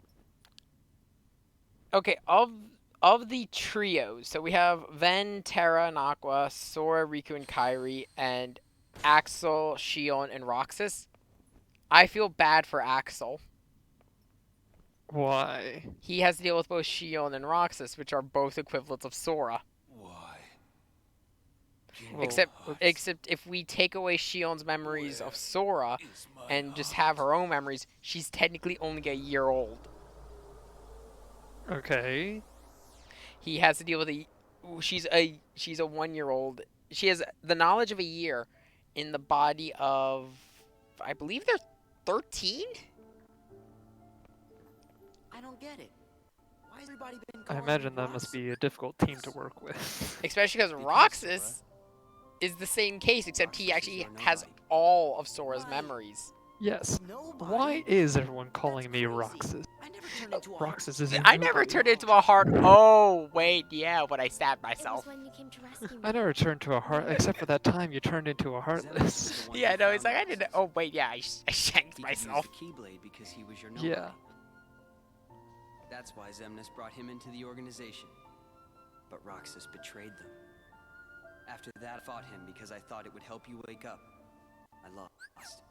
Okay, of the trios, so we have Ven, Terra, and Aqua, Sora, Riku, and Kairi, and Axel, Shion, and Roxas. I feel bad for Axel. Why? He has to deal with both Shion and Roxas, which are both equivalents of Sora. Why? Except if we take away Shion's memories of Sora and just have her own memories, she's technically only a year old. Okay. He has to deal with she's a 1-year-old. She has the knowledge of a year in the body of, I believe they're 13? I don't get it. Why has everybody been I calling imagine you that must Rox? be a difficult team to work with. Especially because Roxas is the same case, except he actually has all of Sora's memories. Yes. Nobody? Why is everyone calling me Roxas? I never turned into a Roxas is a I never nobody. turned into a heart. Oh, wait, yeah, when I stabbed It was myself. when you came to rescue me. I never turned to a heart, except for that time you turned into a heartless. Yeah, no, it's like I didn't. Oh, wait, yeah, I shanked He could use myself. the Keyblade because he was your nobody. Yeah. That's why Xemnas brought him into the organization. But Roxas betrayed them. After that, I fought him because I thought it would help you wake up. I lost.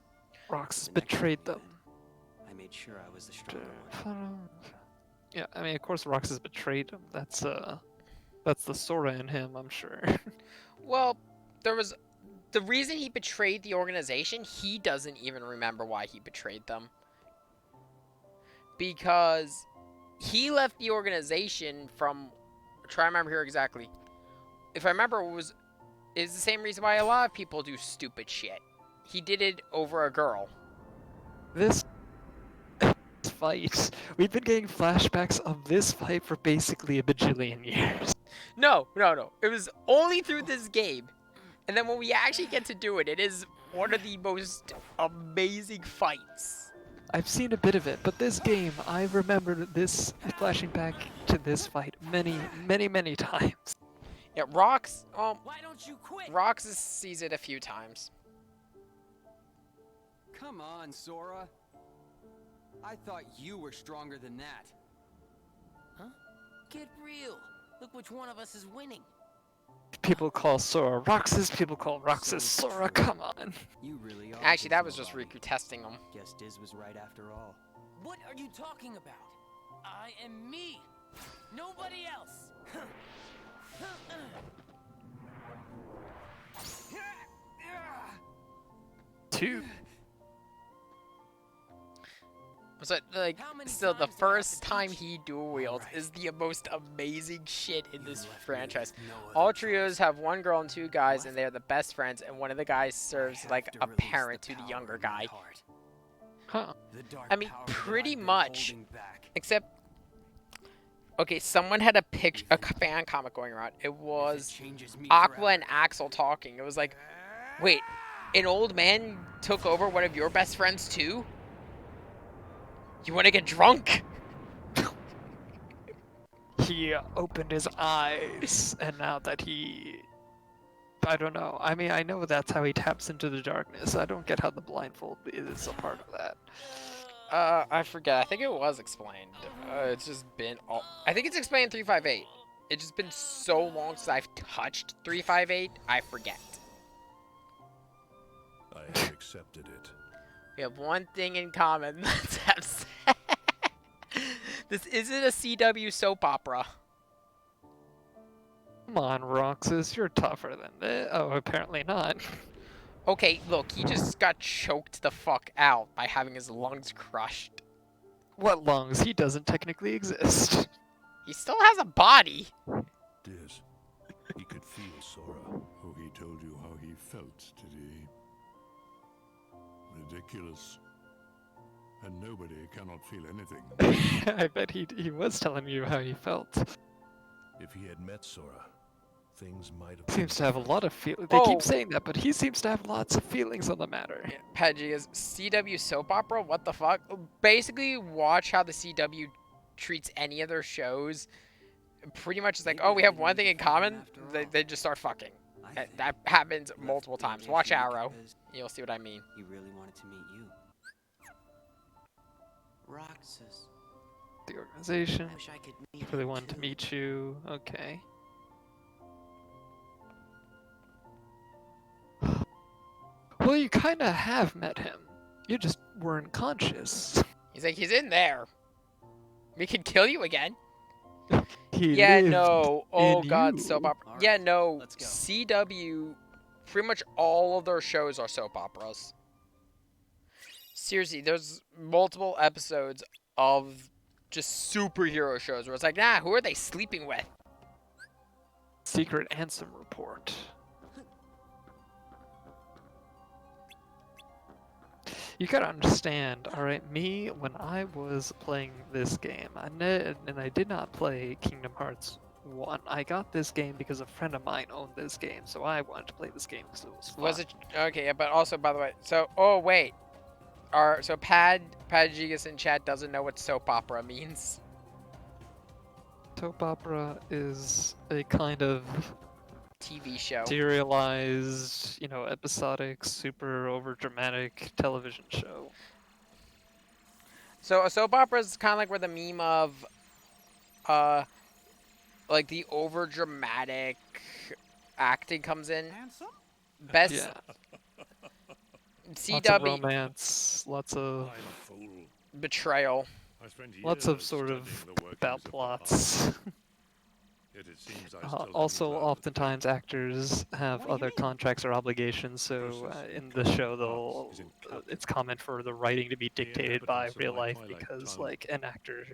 Roxas The next betrayed time them. we met, I made sure I was the stronger one. Yeah, I mean, of course Roxas betrayed him. That's the Sora in him, I'm sure. Well, there was the reason he betrayed the organization. He doesn't even remember why he betrayed them, because he left the organization from. Try to remember here exactly. If I remember, is the same reason why a lot of people do stupid shit. He did it over a girl. This fight, we've been getting flashbacks of this fight for basically a bajillion years. No. It was only through this game. And then when we actually get to do it, it is one of the most amazing fights. I've seen a bit of it, but this game, I remember this flashing back to this fight many, many, many times. Yeah, Why don't you quit? Rox sees it a few times. Come on, Sora. I thought you were stronger than that. Huh? Get real. Look which one of us is winning. People call Sora Roxas, people call Roxas Sora, come on. You really are. Actually, that was just Riku testing him. Guess Diz was right after all. What are you talking about? I am me. Nobody else. Two. So, like, still, the first time he dual wields is the most amazing shit in this franchise. All trios have one girl and two guys, and they're the best friends, and one of the guys serves like a parent to the younger guy. Huh. I mean, pretty much, except, okay, someone had a fan comic going around. It was Aqua and Axel talking. It was like, wait, an old man took over one of your best friends too? You want to get drunk? He opened his eyes, and now that I don't know. I mean, I know that's how he taps into the darkness. I don't get how the blindfold is a part of that. I forget. I think it was explained. It's just been I think it's explained in 358. It's just been so long since I've touched 358, I forget. I have accepted it. We have one thing in common. Let's have sex. This isn't a CW soap opera. Come on, Roxas, you're tougher than this. Oh, apparently not. Okay, look, he just got choked the fuck out by having his lungs crushed. What lungs? He doesn't technically exist. He still has a body. Diz, he could feel Sora. Oh, he told you how he felt, did he? Ridiculous. And nobody cannot feel anything. I bet he was telling you how he felt. If he had met Sora, things might have Seems to have a lot of feelings. They keep saying that, but he seems to have lots of feelings on the matter. Yeah, Peggy is CW soap opera? What the fuck? Basically, watch how the CW treats any of their shows. Pretty much it's like, oh, we have one thing in common. They just start fucking. That happens multiple times. Watch Arrow. You'll see what I mean. He really wanted to meet you. Roxas. The organization. I wish I could meet really him wanted to too. meet you. Okay. Well, you kind of have met him. You just weren't conscious. He's like, he's in there. We can kill you again. He Yeah, lived no. Oh, in God, you. soap opera. Yeah, no. CW, pretty much all of their shows are soap operas. Seriously, there's multiple episodes of just superhero shows where it's like, nah, who are they sleeping with? Secret Ansem report. You gotta understand, alright, me, when I was playing this game, and I did not play Kingdom Hearts 1. I got this game because a friend of mine owned this game, so I wanted to play this game because it was fun. Was it okay? Yeah, but also, by the way, so oh wait, so Padagigas in chat doesn't know what soap opera means. Soap opera is a kind of TV show. serialized, episodic, super overdramatic television show. So a soap opera is kind of like where the meme of, like the overdramatic acting comes in. Handsome? Best. Yeah. CW. Lots of romance, lots of betrayal. Lots of sort of bad plots. Also, oftentimes actors have other contracts or obligations, so in the show, it's common for the writing to be dictated by real life because, like, an actor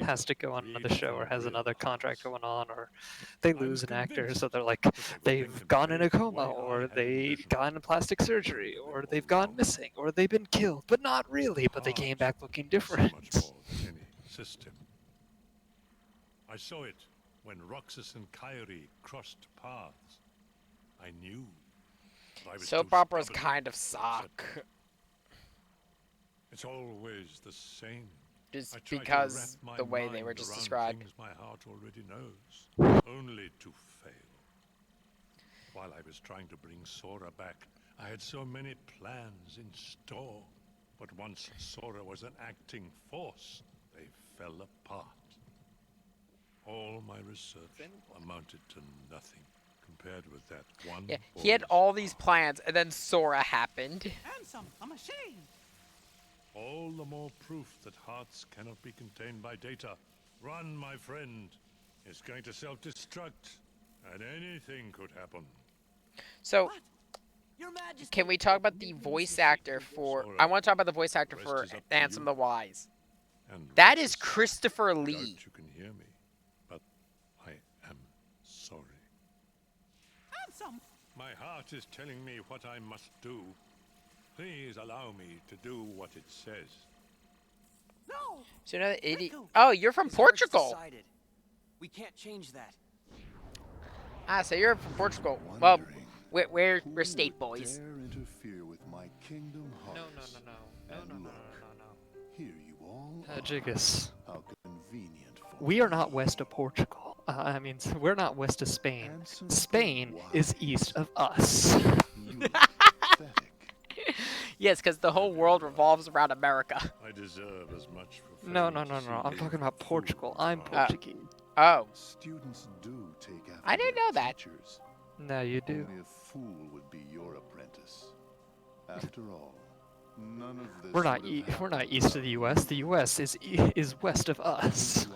has to go on another show or has another contract going on, or they lose an actor, so they're like, they've gone in a coma, or they got in plastic surgery, or they've gone missing, or they've been killed, but not really, but they came back looking different. System. I saw it when Roxas and Kyrie crossed paths. I knew. Soap operas kind of suck. It's always the same. Just because the way they were just described. My heart already knows, only to fail. While I was trying to bring Sora back, I had so many plans in store. But once Sora was an acting force, they fell apart. All my research amounted to nothing compared with that one. Yeah, he had all these plans, and then Sora happened. Handsome, a machine. All the more proof that hearts cannot be contained by data. Run, my friend. It's going to self-destruct, and anything could happen. So, can we talk about the voice actor for... I want to talk about the voice actor for Ansem the Wise. That is Christopher Lee. You can hear me, but I am sorry. Handsome. My heart is telling me what I must do. Please allow me to do what it says. No. So another idiot. Oh, you're from Portugal. We can't change that. Ah, so you're from Portugal. Well, we're state boys. Dare interfere with my kingdom hearts. No. Here you all Padagigas. How convenient for We are not west of Portugal. I mean, we're not west of Spain. Spain is east of us. Yes, because the whole world revolves around America. I deserve as much for No. I'm talking about Portugal. I'm Portuguese. Oh. Students do take after I didn't know that. teachers. No, you do. Only a fool would be your apprentice. After all, none of this We're not east of the U.S. The U.S. is west of us.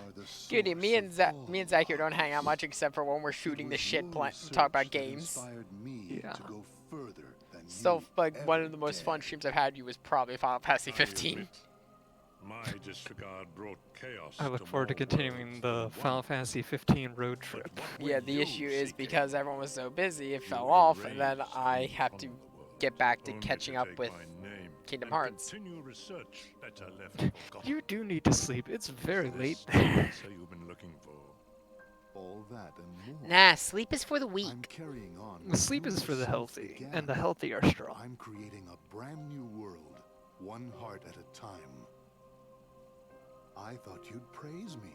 Dude, me and Zach here don't hang out much except for when we're shooting the shit talk about games. Yeah. So, like, one of the most fun streams I've had you was probably Final Fantasy 15. My disregard brought chaos. I look forward to continuing the Final Fantasy 15 road trip. Yeah, the issue is because everyone was so busy, it fell off, and then I have to get back to catching up with Kingdom Hearts. You do need to sleep. It's very late there. All that and more. Nah, sleep is for the weak. I'm carrying on. Sleep is for the healthy, and the healthy are strong. I'm creating a brand new world, one heart at a time. I thought you'd praise me,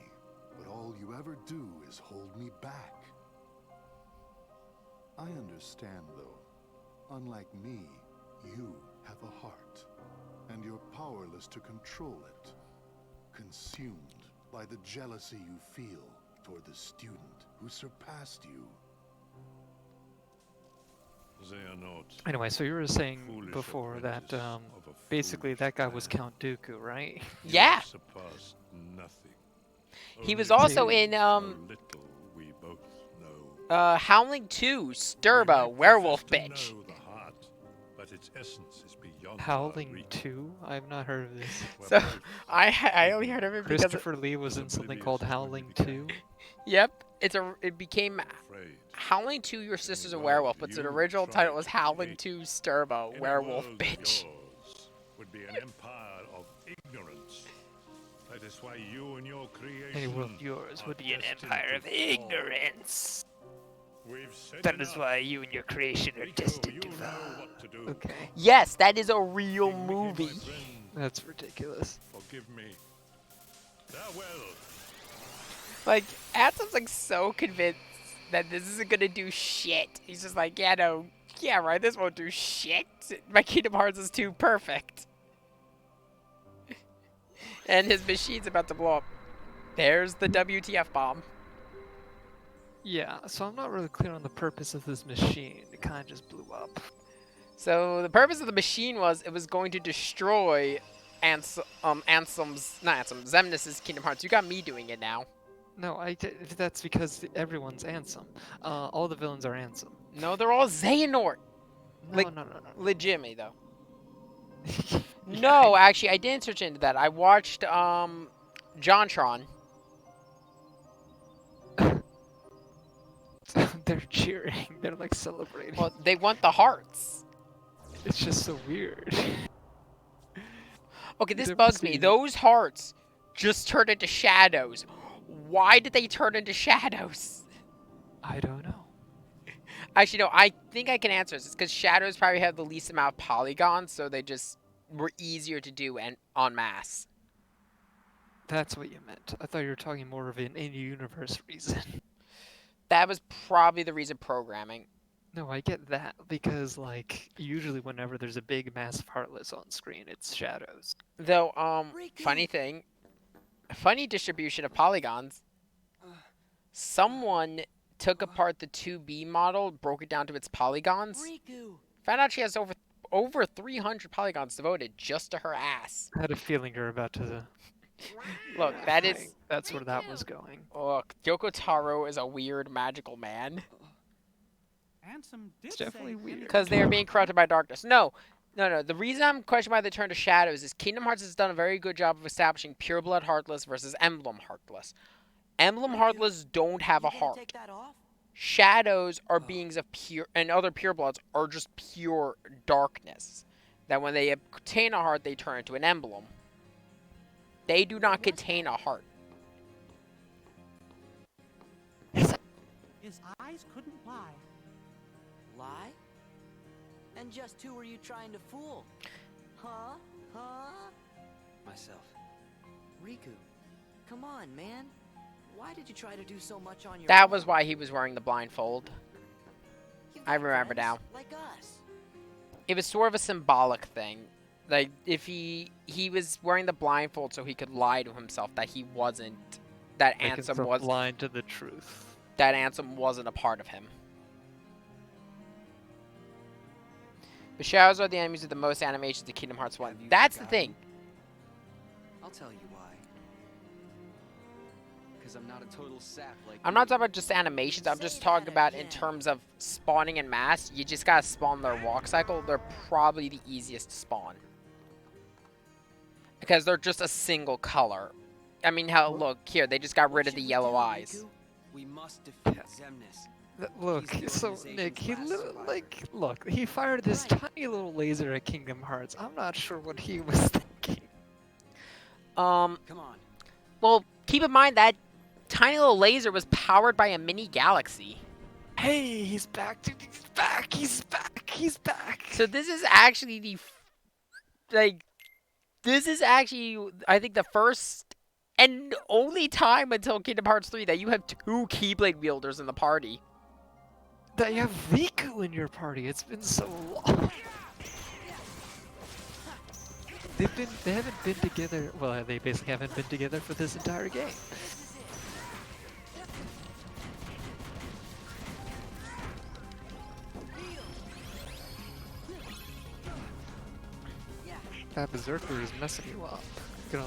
but all you ever do is hold me back. I understand, though. Unlike me, you have a heart, and you're powerless to control it. Consumed by the jealousy you feel toward the student who surpassed you. Anyway, so you were saying before that basically that guy was Count Dooku, right? Yeah. He was also in Howling 2, Sturbo, Werewolf Bitch. Howling 2? I've not heard of this. So I only heard of it because Christopher Lee was in something called Howling 2. Yep, it became Howling 2, Your Sister's a Werewolf, but the original title was Howling 2, Sturbo, Werewolf Bitch. would be an empire of ignorance. That is why you and your creation. Any world yours are would be an destined empire to of fall. ignorance. We've said That is enough. why you and your creation are Rico, destined you to know fall. what to do. Okay. Yes, that is a real King Mickey, movie. my friend, That's ridiculous. forgive me. Farewell. Like, Atom's like so convinced that this isn't gonna do shit. He's just like, yeah, no, yeah, right, this won't do shit. My Kingdom Hearts is too perfect. And his machine's about to blow up. There's the WTF bomb. Yeah, so I'm not really clear on the purpose of this machine. It kind of just blew up. So the purpose of the machine was it was going to destroy Zemnis's Kingdom Hearts. You got me doing it now. No, that's because everyone's Ansem. All the villains are Ansem. No, they're all Xehanort. No, no. Legitimately, though. No, actually, I didn't search into that. I watched, JonTron. They're cheering. They're like celebrating. Well, they want the hearts. It's just so weird. Okay, this bugs me. Those hearts just turned into shadows. Why did they turn into shadows? I don't know. Actually, no, I think I can answer this. It's because shadows probably have the least amount of polygons, so they just were easier to do and en masse. That's what you meant. I thought you were talking more of an in-universe reason. That was probably the reason programming. No, I get that, because, like, usually whenever there's a big massive Heartless on screen, it's shadows. Though, funny thing, funny distribution of polygons. Someone took apart the 2B model, broke it down to its polygons. Found out she has over 300 polygons devoted just to her ass. I had a feeling you're about to... Look, that is... That's where that was going. Look, Yoko Taro is a weird magical man. Ansem did It's definitely say weird. Because they are being corrupted by darkness. No. The reason I'm questioning why they turn to shadows is Kingdom Hearts has done a very good job of establishing Pureblood Heartless versus Emblem Heartless. Emblem Heartless don't have a heart. Shadows are beings of pure, and other purebloods are just pure darkness. That when they obtain a heart, they turn into an emblem. They do not contain a heart. his eyes couldn't lie. Lie? And just who were you trying to fool? Huh? Myself. Riku, come on, man. Why did you try to do so much on your That own? was why he was wearing the blindfold. You've I got remember friends now. Like us. It was sort of a symbolic thing. Like, if he was wearing the blindfold so he could lie to himself that he wasn't, that Make Ansem himself was, blind to the truth. that Ansem wasn't a part of him. The shadows are the enemies with the most animations to Kingdom Hearts 1. That's the thing. I'll tell you why. Because I'm not a total sap like I'm not talking about just animations. I'm just talking about in terms of spawning en masse. You just gotta spawn their walk cycle. They're probably the easiest to spawn. Because they're just a single color. I mean, how, look, here, they just got rid of the yellow eyes. we must defeat Zemnis. Look, He's the so organization's Nick, he last survivor. look, he fired this tiny little laser at Kingdom Hearts. I'm not sure what he was thinking. Come on. Well, keep in mind that tiny little laser was powered by a mini galaxy. Hey, he's back, dude, he's back. So this is actually I think the first and only time until Kingdom Hearts 3 that you have 2 Keyblade wielders in the party. That you have Riku in your party. It's been so long. They haven't been together. Well, they basically haven't been together for this entire game. That Berserker is messing you up.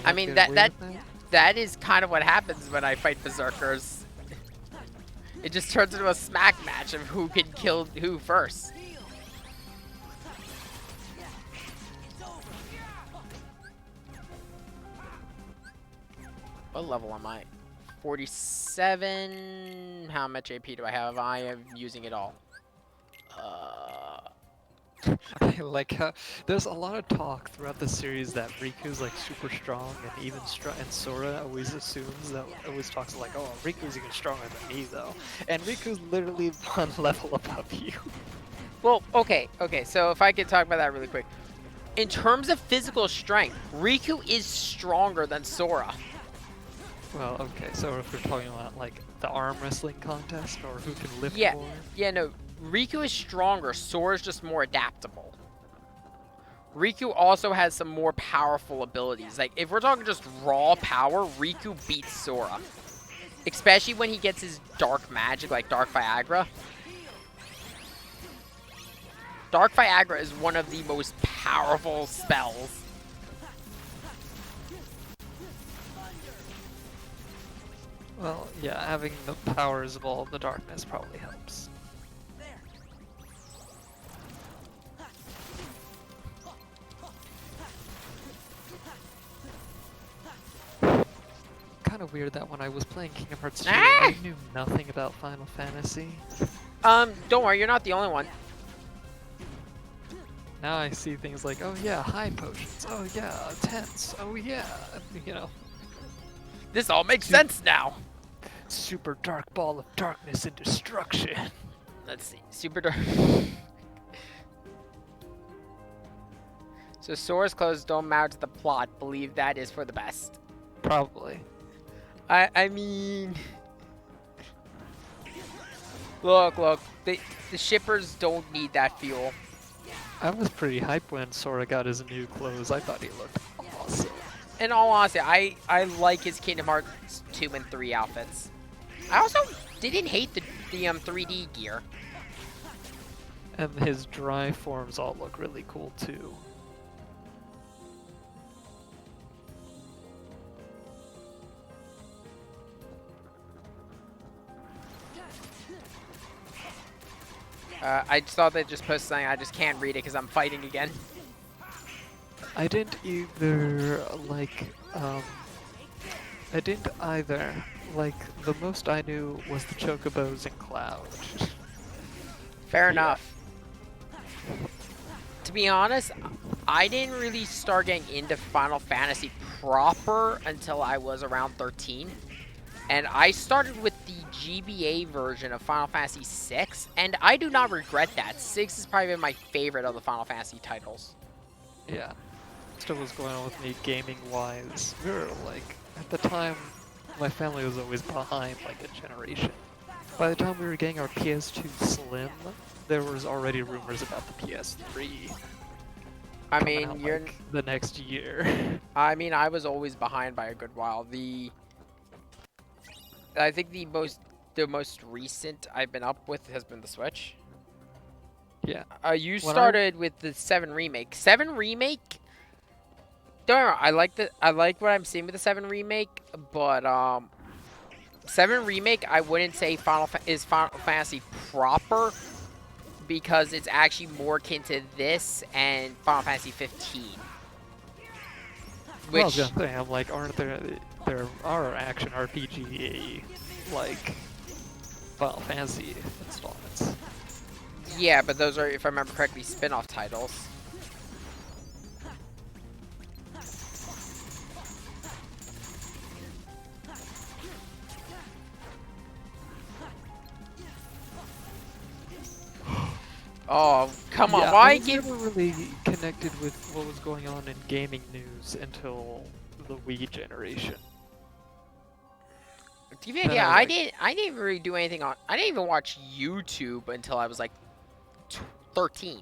I mean, that is kind of what happens when I fight Berserkers. It just turns into a smack match of who can kill who first. What level am I? 47. How much AP do I have? I am using it all. Like, there's a lot of talk throughout the series that Riku's like super strong, and even and Sora always assumes that, always talks like, oh, Riku's even stronger than me though, and Riku's literally one level above you. Well, okay, so if I could talk about that really quick. In terms of physical strength, Riku is stronger than Sora. Well, okay, so if we're talking about like the arm wrestling contest or who can lift more? Yeah, no, Riku is stronger, Sora's just more adaptable. Riku also has some more powerful abilities. Like, if we're talking just raw power, Riku beats Sora. Especially when he gets his dark magic, like Dark Viagra. Dark Viagra is one of the most powerful spells. Well, yeah, having the powers of all the darkness probably helps. Kind of weird that when I was playing Kingdom Hearts 2, I knew nothing about Final Fantasy. Don't worry, you're not the only one. Now I see things like, oh yeah, high potions, oh yeah, tents, oh yeah, you know. This all makes sense now. Super dark ball of darkness and destruction. Let's see, super dark. So Sora's clothes don't matter to the plot. Believe that is for the best. Probably. I mean, look, the shippers don't need that fuel. I was pretty hyped when Sora got his new clothes. I thought he looked awesome. In all honesty, I like his Kingdom Hearts 2 and 3 outfits. I also didn't hate the 3D gear. And his dry forms all look really cool too. I saw they just posted something. I just can't read it because I'm fighting again. I didn't either, like, I didn't either. Like, the most I knew was the Chocobos and Cloud. Fair enough. To be honest, I didn't really start getting into Final Fantasy proper until I was around 13. And I started with the GBA version of Final Fantasy VI, and I do not regret that. 6 has probably been my favorite of the Final Fantasy titles. Yeah. Stuff was going on with me gaming-wise. We were, like, at the time, my family was always behind, like, a generation. By the time we were getting our PS2 Slim, there was already rumors about the PS3. I mean, out, you're... like, the next year. I mean, I was always behind by a good while. I think the most recent I've been up with has been the Switch. Yeah. You started with the 7 remake. 7 remake. Don't get me wrong, I like what I'm seeing with the 7 remake, but 7 remake I wouldn't say is Final Fantasy proper because it's actually more akin to this and Final Fantasy 15. Which, well, I was gonna say, I'm like, aren't there are action RPG like Final Fantasy installments? Yeah, but those are, if I remember correctly, spin-off titles. Oh, come on, why I never really connected with what was going on in gaming news until the Wii generation. Yeah, I didn't really do anything on. I didn't even watch YouTube until I was like 13.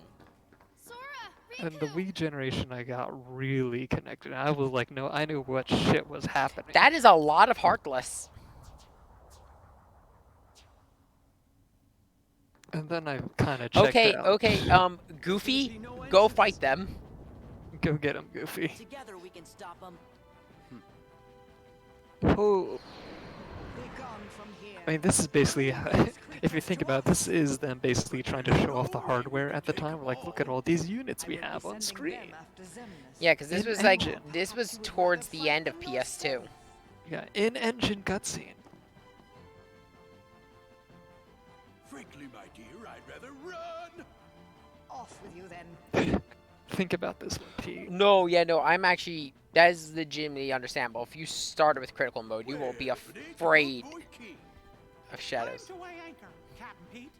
And the Wii generation, I got really connected. I was like, no, I knew what shit was happening. That is a lot of Heartless. And then I kind of checked out. Okay, Goofy, go fight them. Go get him, Goofy. Together we can stop them. Oh. I mean, this is basically, if you think about it, this is them basically trying to show off the hardware at the time. We're like, look at all these units we have on screen. Yeah, because this was like, this was towards the end of PS2. Yeah, in-engine cutscene. Frankly, my dear, I'd rather run. Off off with you then. Think about this one, Pete. No, yeah, no, I'm actually... That is legitimately understandable. If you started with critical mode, you will be afraid of shadows. Time to weigh anchor, Captain Pete.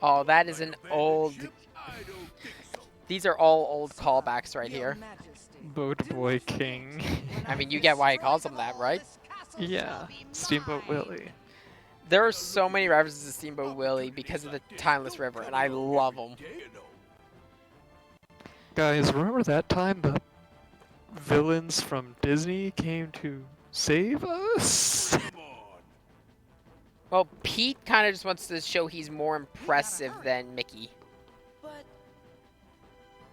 Oh, that is an old... These are all old callbacks right here. Boat Boy King. I mean, you get why he calls him that, right? Yeah, Steamboat Willie. There are so many references to Steamboat Willie because of the Timeless River, and I love them. Guys, remember that time the villains from Disney came to save us? Well, Pete kind of just wants to show he's more impressive than Mickey. But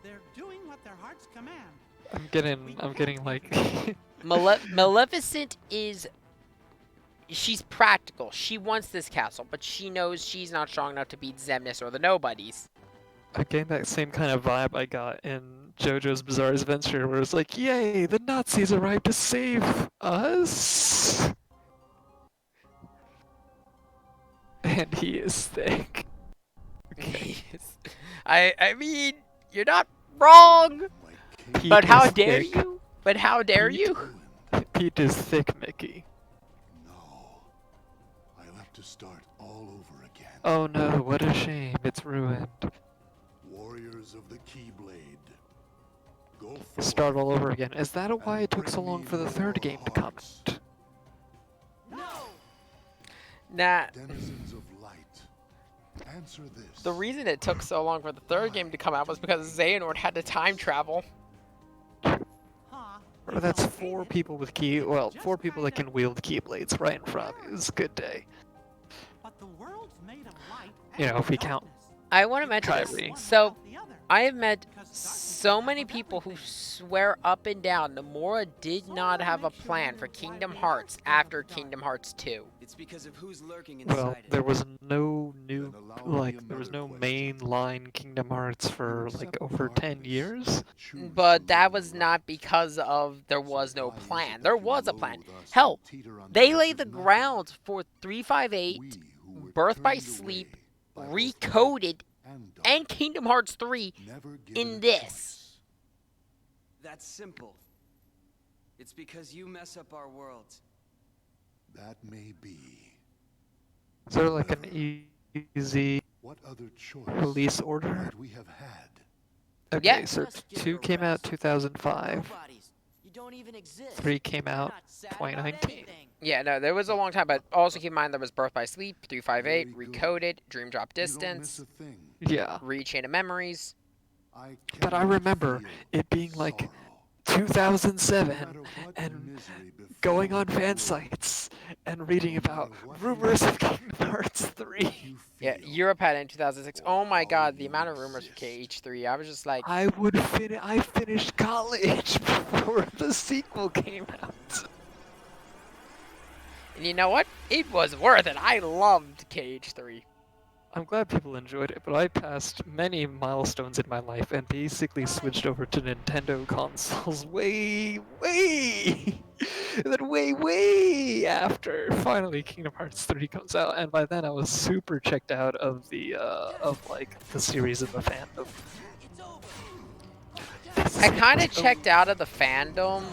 they're doing what their hearts command. I'm getting like... Maleficent is... She's practical. She wants this castle, but she knows she's not strong enough to beat Xemnas or the Nobodies. I'm getting that same kind of vibe I got in JoJo's Bizarre Adventure, where it's like, yay, the Nazis arrived to save us! And he is thick. Okay. I mean, you're not wrong! Pete But how is dare thick. you? But how dare you? Pete is thick, Mickey. I'll have to start all over again. Oh no, what a shame, it's ruined. Warriors of the Keyblade. Go Start all over again. Is that why it took so long for the third game to come out? Nah. Denizens of light. Answer this. The reason it took so long for the third game to come out was because Xehanort had to time travel. Or that's 4 people with four people that can wield Keyblades right in front of you. It's a good day. But the world's made of light. You know, if we count. I want to mention Kyrie. this. So, I have met so many people who swear up and down Nomura did not have a plan for Kingdom Hearts after Kingdom Hearts 2. It's because of who's lurking inside Well, it. there was no new, there was no mainline Kingdom Hearts for like over 10 years. But that was not because of there was no plan. There was a plan. Hell, they laid the grounds for 358, Birth by Sleep, Recoded, and Kingdom Hearts 3 in this. That's simple. It's because you mess up our worlds. That may be. Is there like an easy What other choice release order? might we have had? Okay, Yeah. so 2 came out 2005, You don't even exist. 3 came out Not sad about 2019. anything. Yeah, no, there was a long time, but also keep in mind there was Birth by Sleep, 358, Recoded, Dream Drop Distance, Yeah, Rechain of Memories. but I remember it being like 2007 and going on fan sites and reading about rumors of Kingdom Hearts 3. Yeah, Europe had it in 2006. Oh my god, the amount of rumors for KH3. I was just like... I finished college before the sequel came out. And you know what? It was worth it. I loved KH3. I'm glad people enjoyed it, but I passed many milestones in my life and basically switched over to Nintendo consoles way after finally Kingdom Hearts 3 comes out, and by then I was super checked out of the the series and the fandom. I kind of checked out of the fandom,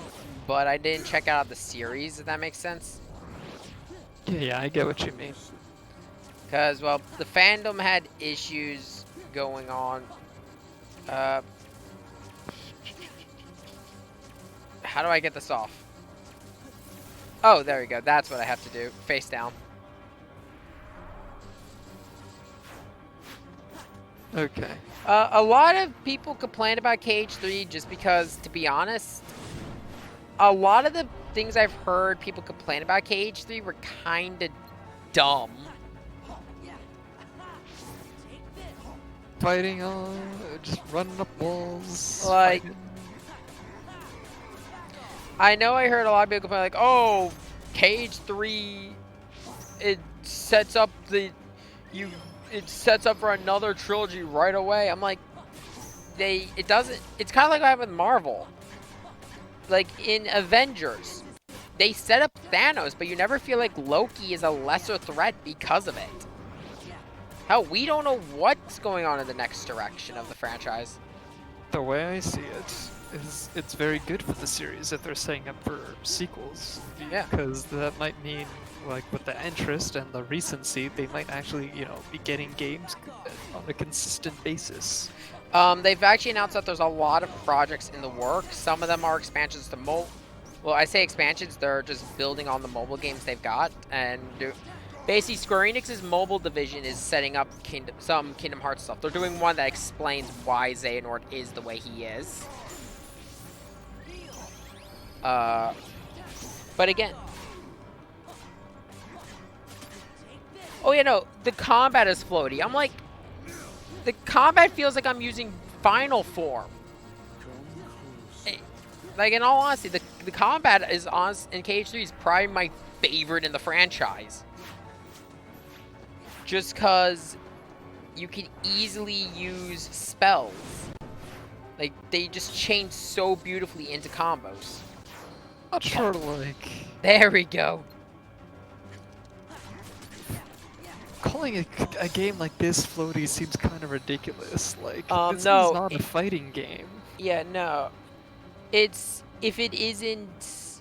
but I didn't check out the series, if that makes sense. Yeah, I get what you mean. Because, well, the fandom had issues going on. How do I get this off? Oh, there we go. That's what I have to do. Face down. Okay. A lot of people complain about KH3 just because, to be honest, a lot of the things I've heard people complain about KH3 were kind of dumb. Fighting on, just running up walls. Like, fighting. I know I heard a lot of people complain like, oh, KH3, it sets up for another trilogy right away. I'm like, it doesn't, it's kind of like what happened with Marvel. Like in Avengers, they set up Thanos, but you never feel like Loki is a lesser threat because of it. Hell, we don't know what's going on in the next direction of the franchise. The way I see it is it's very good for the series if they're setting up for sequels. Yeah. Because that might mean, like, with the interest and the recency, they might actually, you know, be getting games on a consistent basis. They've actually announced that there's a lot of projects in the works. Some of them are expansions to mobile. Well, I say expansions, they're just building on the mobile games they've got. And basically, Square Enix's mobile division is setting up some Kingdom Hearts stuff. They're doing one that explains why Xehanort is the way he is. But again... Oh, yeah, no, the combat is floaty. I'm like... The combat feels like I'm using final form. Like, in all honesty, the combat is in KH3 is probably my favorite in the franchise. Just because you can easily use spells. Like, they just change so beautifully into combos. Not sure, like... There we go. Calling a game like this floaty seems kind of ridiculous. Like, this no, is not a fighting game. Yeah, no. It's... If it isn't...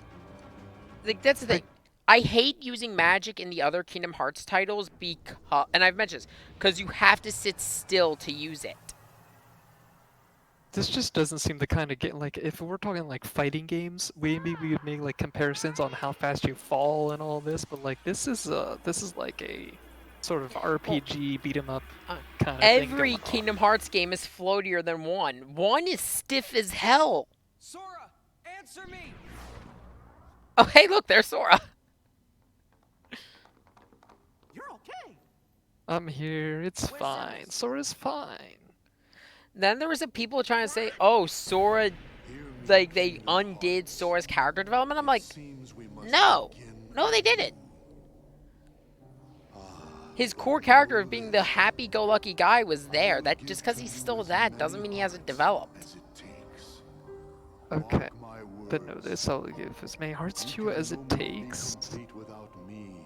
Like, that's the thing. I hate using magic in the other Kingdom Hearts titles because... And I've mentioned this. Because you have to sit still to use it. This just doesn't seem the kind of game, like, if we're talking, like, fighting games, maybe we would make, like, comparisons on how fast you fall and all this, but, like, this is like a sort of RPG beat-em-up kind of thing. Every Kingdom Hearts game is floatier than one. One is stiff as hell. Sora, answer me! Oh, hey, look, there's Sora. You're okay. I'm here, it's fine. Sora's fine. Then there was some people trying to say, oh, Sora, like, they undid Sora's character development. I'm like, no. No, they didn't. His core character of being the happy-go-lucky guy was there. That just because he's still that doesn't mean he hasn't developed. Okay, but no, this I'll give as many hearts to you as it takes.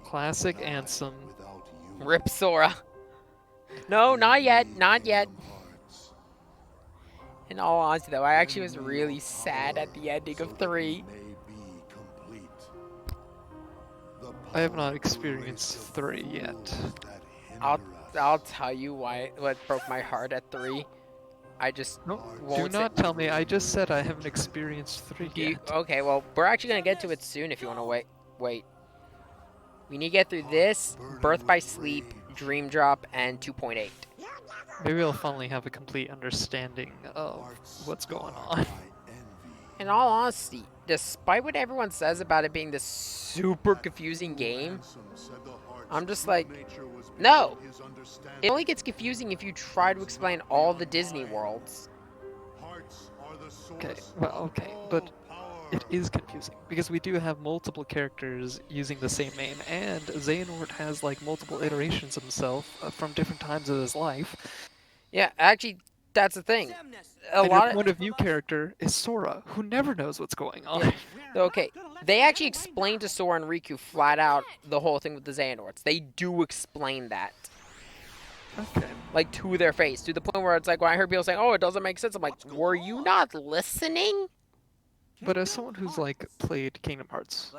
Classic Ansem. Rip Sora. No, not yet. Not yet. In all honesty, though, I actually was really sad at the ending of 3. I have not experienced 3 yet. I'll tell you what broke my heart at 3. I just won't do not tell me. I just said I haven't experienced 3 yet. Okay, well, we're actually gonna get to it soon if you want to wait. We need to get through this, Birth by Sleep, Dream Drop, and 2.8. Maybe I'll finally have a complete understanding of what's going on. In all honesty, despite what everyone says about it being this super confusing game, I'm just like, no! It only gets confusing if you try to explain all the Disney worlds. Okay, well, okay, but it is confusing, because we do have multiple characters using the same name, and Xehanort has, like, multiple iterations of himself from different times of his life. Yeah, actually, that's the thing. And your point of view character is Sora, who never knows what's going on. Yeah. Okay, they actually explain to Sora and Riku flat out the whole thing with the Xehanorts. They do explain that. Okay. Like, to their face, to the point where it's like, when I heard people saying, oh, it doesn't make sense, I'm like, were you not listening? But as someone who's, like, played Kingdom Hearts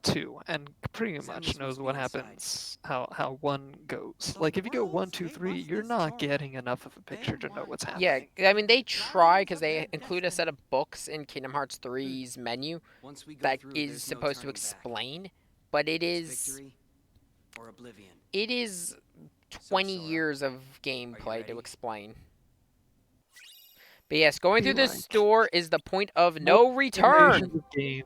2 and pretty much knows what happens, how 1 goes. Like, if you go 1, 2, 3, you're not getting enough of a picture to know what's happening. Yeah, I mean, they try, because they include a set of books in Kingdom Hearts 3's menu that is supposed to explain, but it is... It is 20 years of gameplay to explain. But yes, going through this store is the point of no return. Games